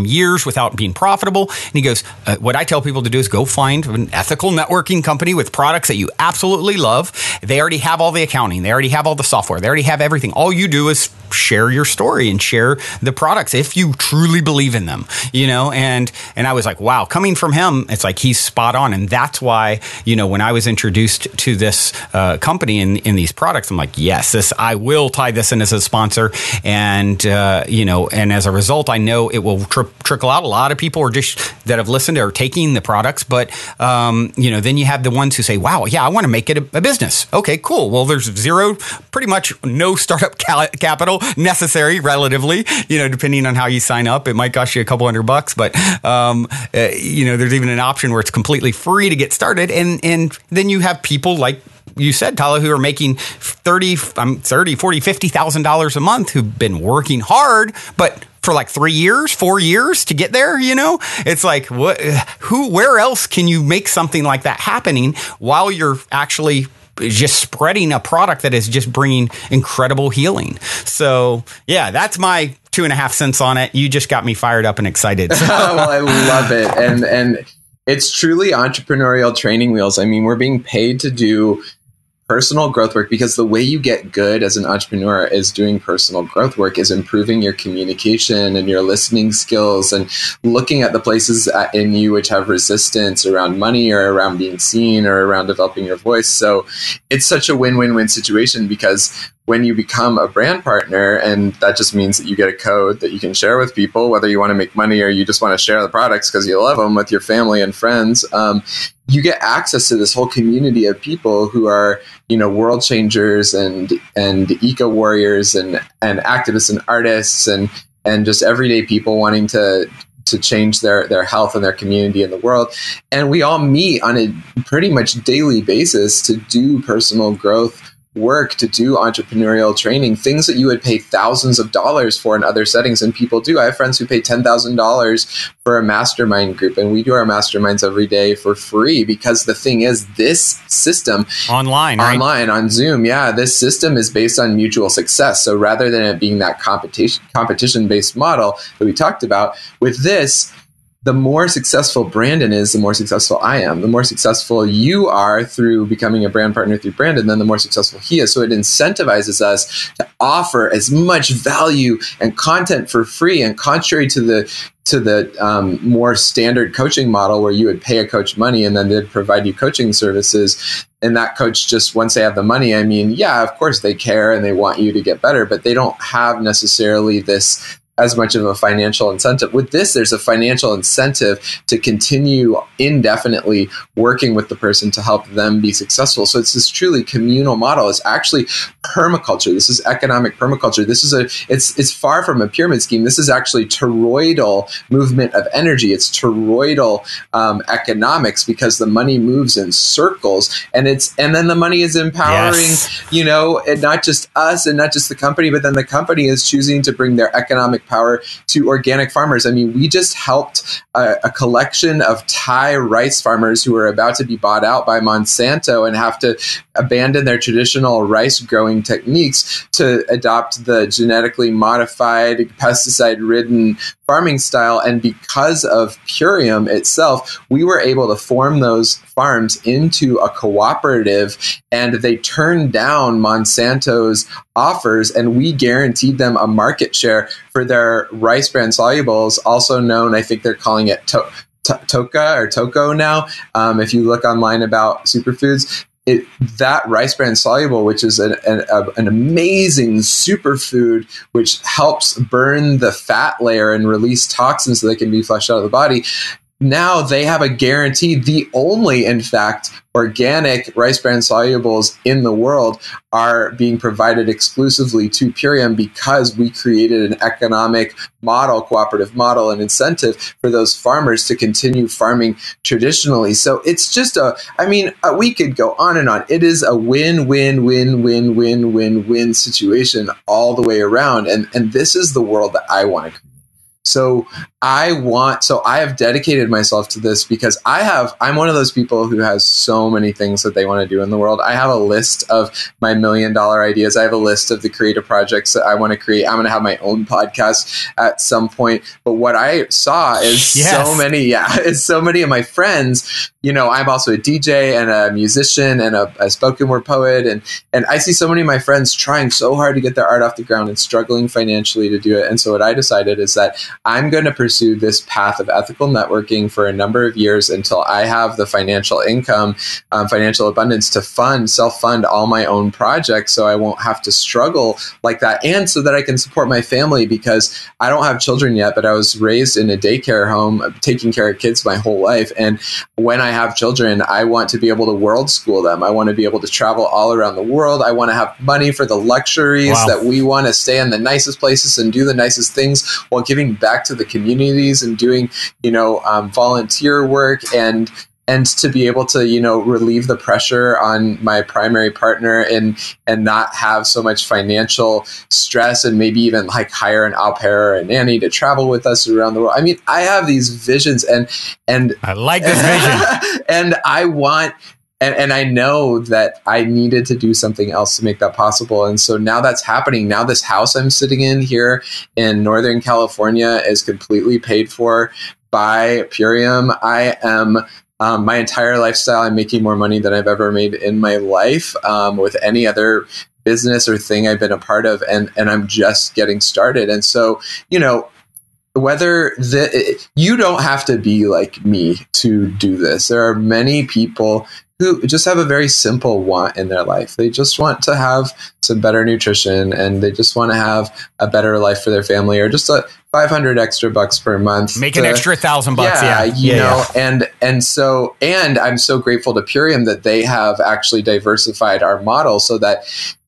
years without being profitable. And he goes, what I tell people to do is go find an ethical networking company with products that you absolutely love. They already have all the accounting. They already have all the software. They already have everything. All you do is share your story and share the products if you truly believe in them, and I was like, wow, coming from him, it's like he's spot on. And that's why, when I was introduced to this company in these products, I'm like, yes, I will tie this in as a sponsor. And, and as a result, I know it will trickle out. A lot of people are just that have listened are taking the products, but, then you have the ones who say, wow, yeah, I want to make it a business. Okay, cool. Well, there's pretty much no startup capital necessary relatively, depending on how you sign up. It might cost you a couple $100, but, there's even an option where it's completely free to get started. And then you have people like you said, Tala, who are making $40,000, $50,000 a month, who've been working hard, but for like 4 years to get there, it's like, where else can you make something like that happening while you're actually just spreading a product that is just bringing incredible healing? So yeah, that's my 2.5 cents on it. You just got me fired up and excited. Well, I love it. And it's truly entrepreneurial training wheels. I mean, we're being paid to do personal growth work, because the way you get good as an entrepreneur is doing personal growth work, is improving your communication and your listening skills and looking at the places in you which have resistance around money or around being seen or around developing your voice. So it's such a win-win-win situation, because when you become a brand partner, and that just means that you get a code that you can share with people, whether you want to make money or you just want to share the products because you love them with your family and friends, you get access to this whole community of people who are, world changers and eco warriors and activists and artists and just everyday people wanting to change their health and their community in the world. And we all meet on a pretty much daily basis to do personal growth work, to do entrepreneurial training, things that you would pay thousands of dollars for in other settings. And people do. I have friends who pay $10,000 for a mastermind group, and we do our masterminds every day for free, because the thing is, this system online on Zoom, this system is based on mutual success. So rather than it being that competition based model that we talked about, with this, the more successful Brandon is, the more successful I am. The more successful you are through becoming a brand partner through Brandon, then the more successful he is. So it incentivizes us to offer as much value and content for free. And contrary to the more standard coaching model, where you would pay a coach money and then they'd provide you coaching services, and that coach just, once they have the money, I mean, yeah, of course they care and they want you to get better, but they don't have necessarily this as much of a financial incentive. With this, there's a financial incentive to continue indefinitely working with the person to help them be successful. So it's this truly communal model. It's actually permaculture. This is economic permaculture. This is it's far from a pyramid scheme. This is actually toroidal movement of energy. It's toroidal economics, because the money moves in circles, and then the money is empowering, and not just us and not just the company, but then the company is choosing to bring their economic power to organic farmers. I mean, we just helped a collection of Thai rice farmers who are about to be bought out by Monsanto and have to abandon their traditional rice growing techniques to adopt the genetically modified, pesticide-ridden farming style. And because of Purium itself, we were able to form those farms into a cooperative, and they turned down Monsanto's offers, and we guaranteed them a market share for their rice bran solubles, also known, I think they're calling it Toka or Toko now. If you look online about superfoods, that rice bran soluble, which is an amazing superfood, which helps burn the fat layer and release toxins so they can be flushed out of the body. Now they have a guarantee. The only, in fact, organic rice bran solubles in the world are being provided exclusively to Purium, because we created an economic model, cooperative model, and incentive for those farmers to continue farming traditionally. So it's just we could go on and on. It is a win-win-win-win-win-win-win situation all the way around. And this is the world that I want to create. So I have dedicated myself to this because I'm one of those people who has so many things that they want to do in the world. I have a list of my $1 million ideas. I have a list of the creative projects that I want to create. I'm going to have my own podcast at some point. But what I saw is so many of my friends, I'm also a DJ and a musician and a spoken word poet. And I see so many of my friends trying so hard to get their art off the ground and struggling financially to do it. And so what I decided is that I'm going to pursue this path of ethical networking for a number of years until I have the financial income, financial abundance to self-fund all my own projects, so I won't have to struggle like that, and so that I can support my family, because I don't have children yet, but I was raised in a daycare home, taking care of kids my whole life. And when I have children, I want to be able to world school them. I want to be able to travel all around the world. I want to have money for the luxuries that we want to stay in the nicest places and do the nicest things while giving back to the communities and doing, volunteer work and to be able to, relieve the pressure on my primary partner and not have so much financial stress, and maybe even like hire an au pair or a nanny to travel with us around the world. I mean, I have these visions and I like this vision. And I want, and I know that I needed to do something else to make that possible. And so now that's happening. Now this house I'm sitting in here in Northern California is completely paid for by Purium. I am my entire lifestyle, I'm making more money than I've ever made in my life with any other business or thing I've been a part of. And I'm just getting started. And so, you don't have to be like me to do this. There are many people who just have a very simple want in their life. They just want to have some better nutrition, and they just want to have a better life for their family, or just a $500 extra bucks per month. Make an extra $1,000. And I'm so grateful to Purium that they have actually diversified our model so that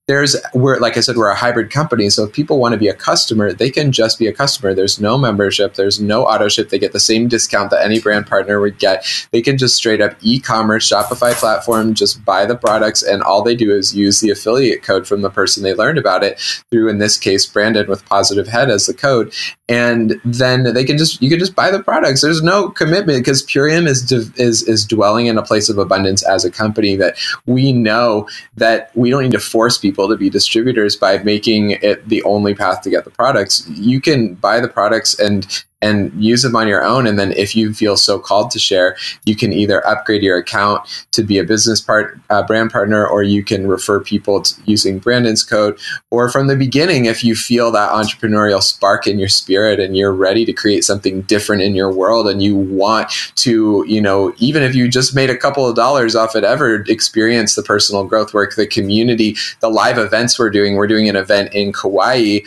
like I said, we're a hybrid company. So if people want to be a customer, they can just be a customer. There's no membership. There's no auto ship. They get the same discount that any brand partner would get. They can just straight up e-commerce, Shopify platform, just buy the products. And all they do is use the affiliate code from the person they learned about it through, in this case, Brandon with Positive Head as the code. And then you can just buy the products. There's no commitment, because Purium is dwelling in a place of abundance as a company, that we know that we don't need to force people to be distributors by making it the only path to get the products. You can buy the products and use them on your own. And then if you feel so called to share, you can either upgrade your account to be a business brand partner, or you can refer people using Brandon's code. Or from the beginning, if you feel that entrepreneurial spark in your spirit and you're ready to create something different in your world, and you want to, even if you just made a couple of dollars off it, ever experience the personal growth work, the community, the live events we're doing an event in Kauai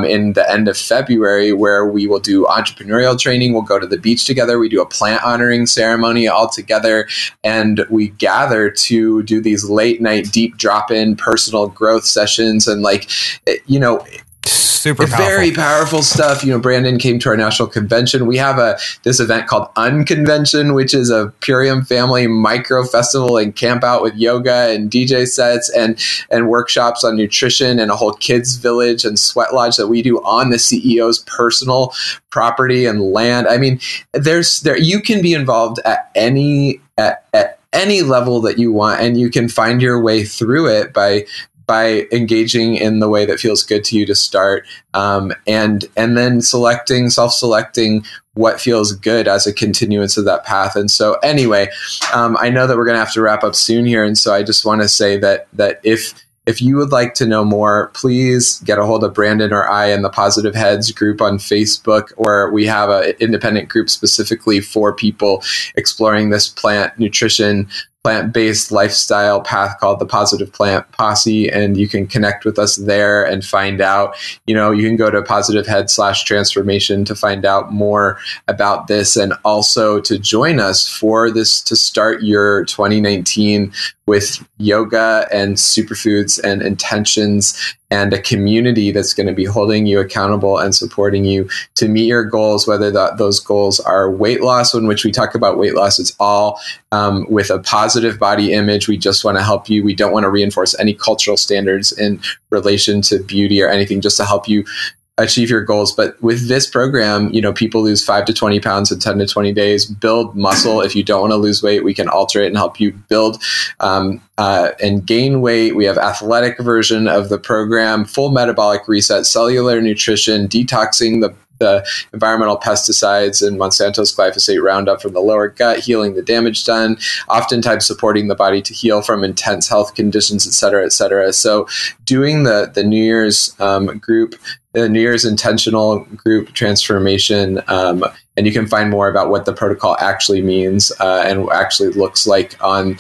in the end of February, where we will do entrepreneurial training. We'll go to the beach together. We do a plant honoring ceremony all together, and we gather to do these late night deep drop-in personal growth sessions. And super powerful. Very powerful stuff. Brandon came to our national convention. We have this event called Unconvention, which is a Purium family micro festival and camp out with yoga and DJ sets and workshops on nutrition, and a whole kids village and sweat lodge that we do on the CEO's personal property and land. I mean, you can be involved at any level that you want, and you can find your way through it by engaging in the way that feels good to you to start, and then self-selecting what feels good as a continuance of that path. And so anyway, I know that we're going to have to wrap up soon here. And so I just want to say that if you would like to know more, please get a hold of Brandon or I in the Positive Heads group on Facebook, or we have an independent group specifically for people exploring this plant nutrition, plant-based lifestyle path called the Positive Plant Posse. And you can connect with us there and find out, you can go to positivehead.com/transformation to find out more about this, and also to join us for this, to start your 2019 with yoga and superfoods and intentions, and a community that's going to be holding you accountable and supporting you to meet your goals, whether those goals are weight loss, in which we talk about weight loss. It's all with a positive body image. We just want to help you. We don't want to reinforce any cultural standards in relation to beauty or anything, just to help you achieve your goals. But with this program, people lose 5 to 20 pounds in 10 to 20 days, build muscle. If you don't want to lose weight, we can alter it and help you build and gain weight. We have athletic version of the program, full metabolic reset, cellular nutrition, detoxing the environmental pesticides and Monsanto's glyphosate Roundup from the lower gut, healing the damage done, oftentimes supporting the body to heal from intense health conditions, et cetera, et cetera. So doing the New Year's group, the New Year's intentional group transformation, and you can find more about what the protocol actually means and actually looks like on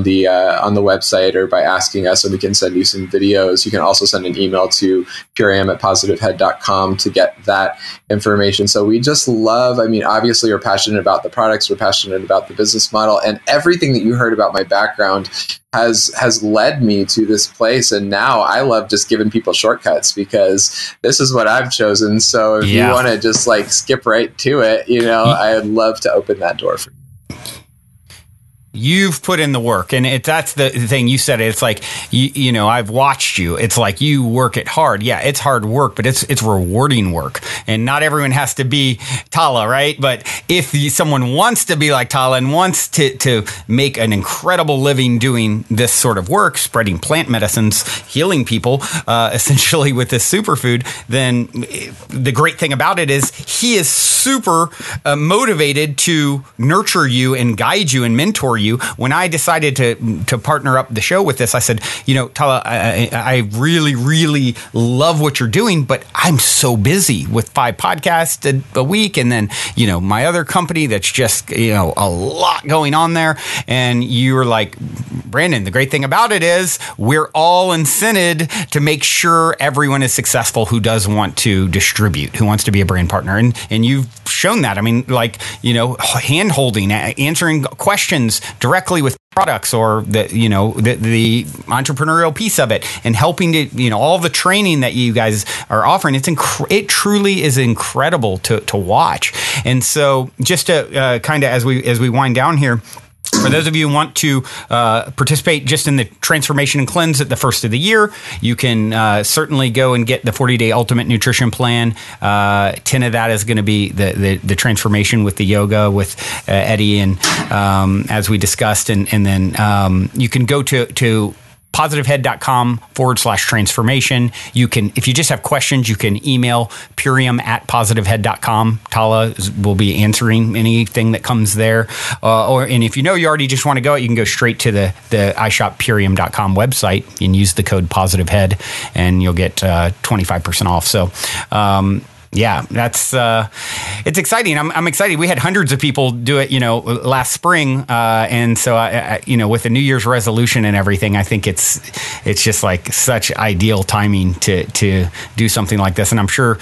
the website or by asking us, and we can send you some videos. You can also send an email to puream@positivehead.com to get that information. So we just love, obviously we're passionate about the products, we're passionate about the business model, and everything that you heard about my background has led me to this place. And now I love just giving people shortcuts because this is what I've chosen. So if you want to just skip right to it, I'd love to open that door for you. You've put in the work, and that's the thing you said. It's like, I've watched you. It's like you work it hard. Yeah, it's hard work, but it's rewarding work. And not everyone has to be Tala, right? But if someone wants to be like Tala and wants to make an incredible living doing this sort of work, spreading plant medicines, healing people, essentially with this superfood, then the great thing about it is he is super motivated to nurture you and guide you and mentor you. When I decided to partner up the show with this, I said, Tala, I really, really love what you're doing, but I'm so busy with 5 podcasts a week. And then, my other company that's just, a lot going on there. And you were like, Brandon, the great thing about it is we're all incented to make sure everyone is successful who does want to distribute, who wants to be a brand partner. And you've shown that. Hand holding, answering questions directly with products or the entrepreneurial piece of it, and helping to, all the training that you guys are offering. It truly is incredible to watch. And so just to kind of, as we wind down here, for those of you who want to participate just in the transformation and cleanse at the first of the year, you can certainly go and get the 40-day ultimate nutrition plan. 10 of that is going to be the transformation with the yoga with Eddie, and as we discussed, and then you can go to positivehead.com/transformation. You can, if you just have questions, you can email purium@positivehead.com. Tala will be answering anything that comes there. And if you already just want to go, you can go straight to the iShopPurium.com website and use the code positivehead, and you'll get 25% off. So, that's it's exciting. I'm excited. We had hundreds of people do it, last spring, and so I, with the New Year's resolution and everything, I think it's just like such ideal timing to do something like this. And I'm sure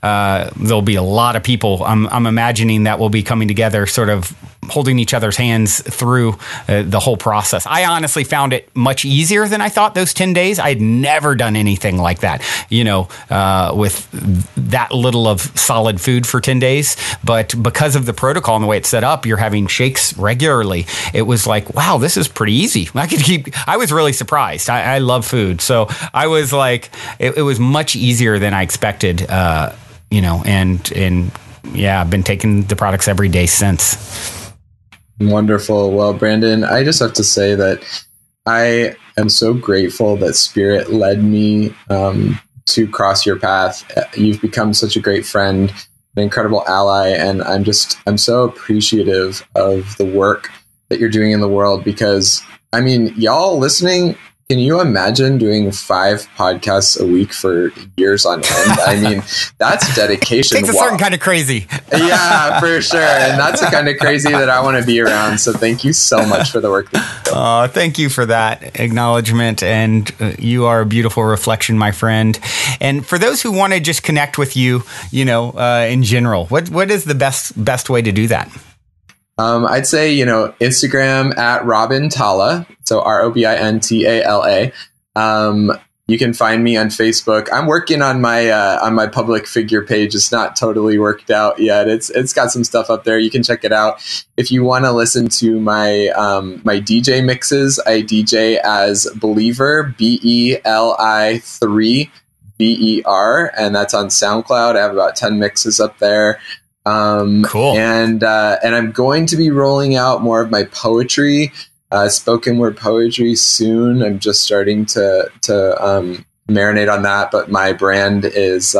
there'll be a lot of people. I'm imagining that will be coming together, sort of holding each other's hands through the whole process. I honestly found it much easier than I thought. Those 10 days, I had never done anything like that, with that little of solid food for 10 days. But because of the protocol and the way it's set up, you're having shakes regularly. It was like, wow, this is pretty easy. I was really surprised. I love food. So I was like, it was much easier than I expected, and I've been taking the products every day since. Wonderful. Well, Brandon, I just have to say that I am so grateful that Spirit led me to cross your path. You've become such a great friend, an incredible ally, and I'm so appreciative of the work that you're doing in the world, because y'all listening, can you imagine doing 5 podcasts a week for years on end? That's dedication. It takes a certain kind of crazy. Yeah, for sure. And that's the kind of crazy that I want to be around. So thank you so much for the work that you do. Thank you for that acknowledgement. And you are a beautiful reflection, my friend. And for those who want to just connect with you, in general, what is the best way to do that? I'd say, Instagram @Robin Tala. So ROBINTALA. You can find me on Facebook. I'm working on my public figure page. It's not totally worked out yet. It's got some stuff up there. You can check it out. If you want to listen to my DJ mixes, I DJ as Believer, BELI3. VER, and that's on SoundCloud. I have about 10 mixes up there. Cool. And I'm going to be rolling out more of my poetry, spoken word poetry soon. I'm just starting to marinate on that, but my brand is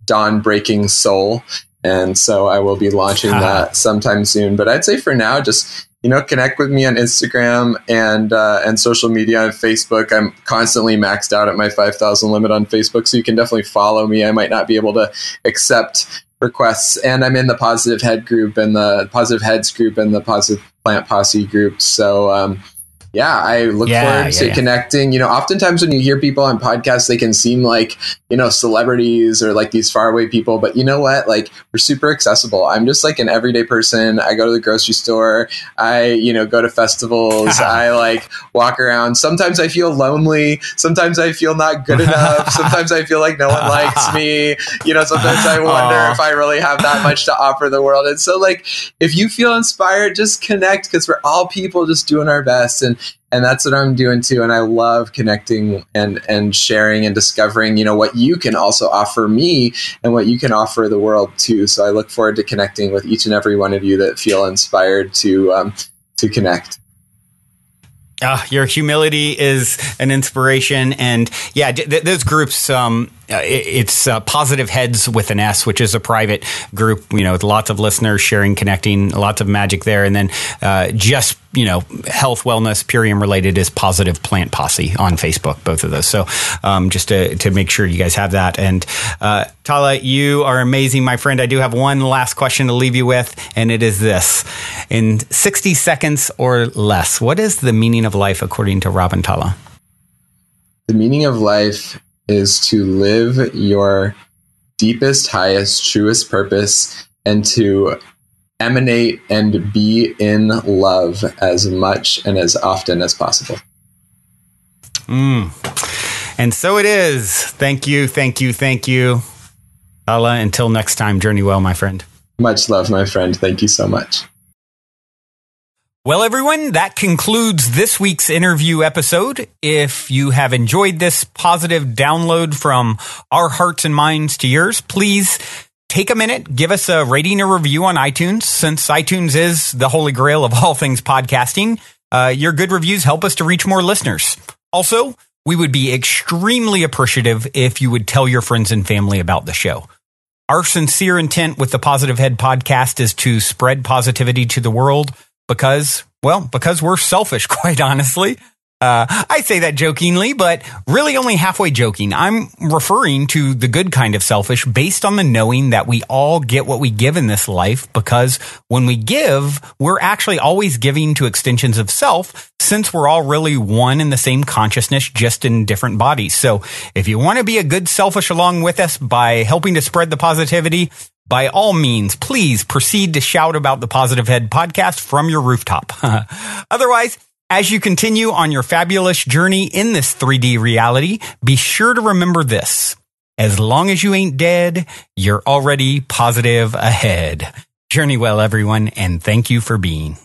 Dawn Breaking Soul. And so I will be launching that sometime soon. But I'd say for now, just, connect with me on Instagram and social media on Facebook. I'm constantly maxed out at my 5,000 limit on Facebook, so you can definitely follow me. I might not be able to accept requests, and I'm in the Positive Head group and the Positive Heads group and the Positive Plant Posse group. So, I look forward to connecting. Oftentimes when you hear people on podcasts, they can seem like, celebrities or like these faraway people. But you know what? Like, we're super accessible. I'm just like an everyday person. I go to the grocery store. I, go to festivals. I like walk around. Sometimes I feel lonely. Sometimes I feel not good enough. Sometimes I feel like no one likes me. Sometimes I wonder if I really have that much to offer the world. And so, like, if you feel inspired, just connect, because we're all people just doing our best. And that's what I'm doing too. And I love connecting and sharing and discovering, what you can also offer me and what you can offer the world too. So I look forward to connecting with each and every one of you that feel inspired to connect. Your humility is an inspiration. And those groups, it's Positive Heads with an S, which is a private group, with lots of listeners sharing, connecting, lots of magic there. And then just, health, wellness, Purium related is Positive Plant Posse on Facebook, both of those. So just to make sure you guys have that. And Tala, you are amazing, my friend. I do have one last question to leave you with, and it is this. In 60 seconds or less, what is the meaning of life according to Rob and Tala? The meaning of life is to live your deepest, highest, truest purpose, and to emanate and be in love as much and as often as possible. And so it is. Thank you, thank you, thank you. Tala, until next time, journey well, my friend. Much love, my friend. Thank you so much. Well, everyone, that concludes this week's interview episode. If you have enjoyed this positive download from our hearts and minds to yours, please take a minute, give us a rating or review on iTunes, since iTunes is the holy grail of all things podcasting. Your good reviews help us to reach more listeners. Also, we would be extremely appreciative if you would tell your friends and family about the show. Our sincere intent with the Positive Head podcast is to spread positivity to the world because we're selfish, quite honestly. I say that jokingly, but really only halfway joking. I'm referring to the good kind of selfish based on the knowing that we all get what we give in this life, because when we give, we're actually always giving to extensions of self, since we're all really one in the same consciousness, just in different bodies. So if you want to be a good selfish along with us by helping to spread the positivity, by all means, please proceed to shout about the Positive Head podcast from your rooftop. Otherwise, as you continue on your fabulous journey in this 3D reality, be sure to remember this. As long as you ain't dead, you're already positive ahead. Journey well, everyone, and thank you for being.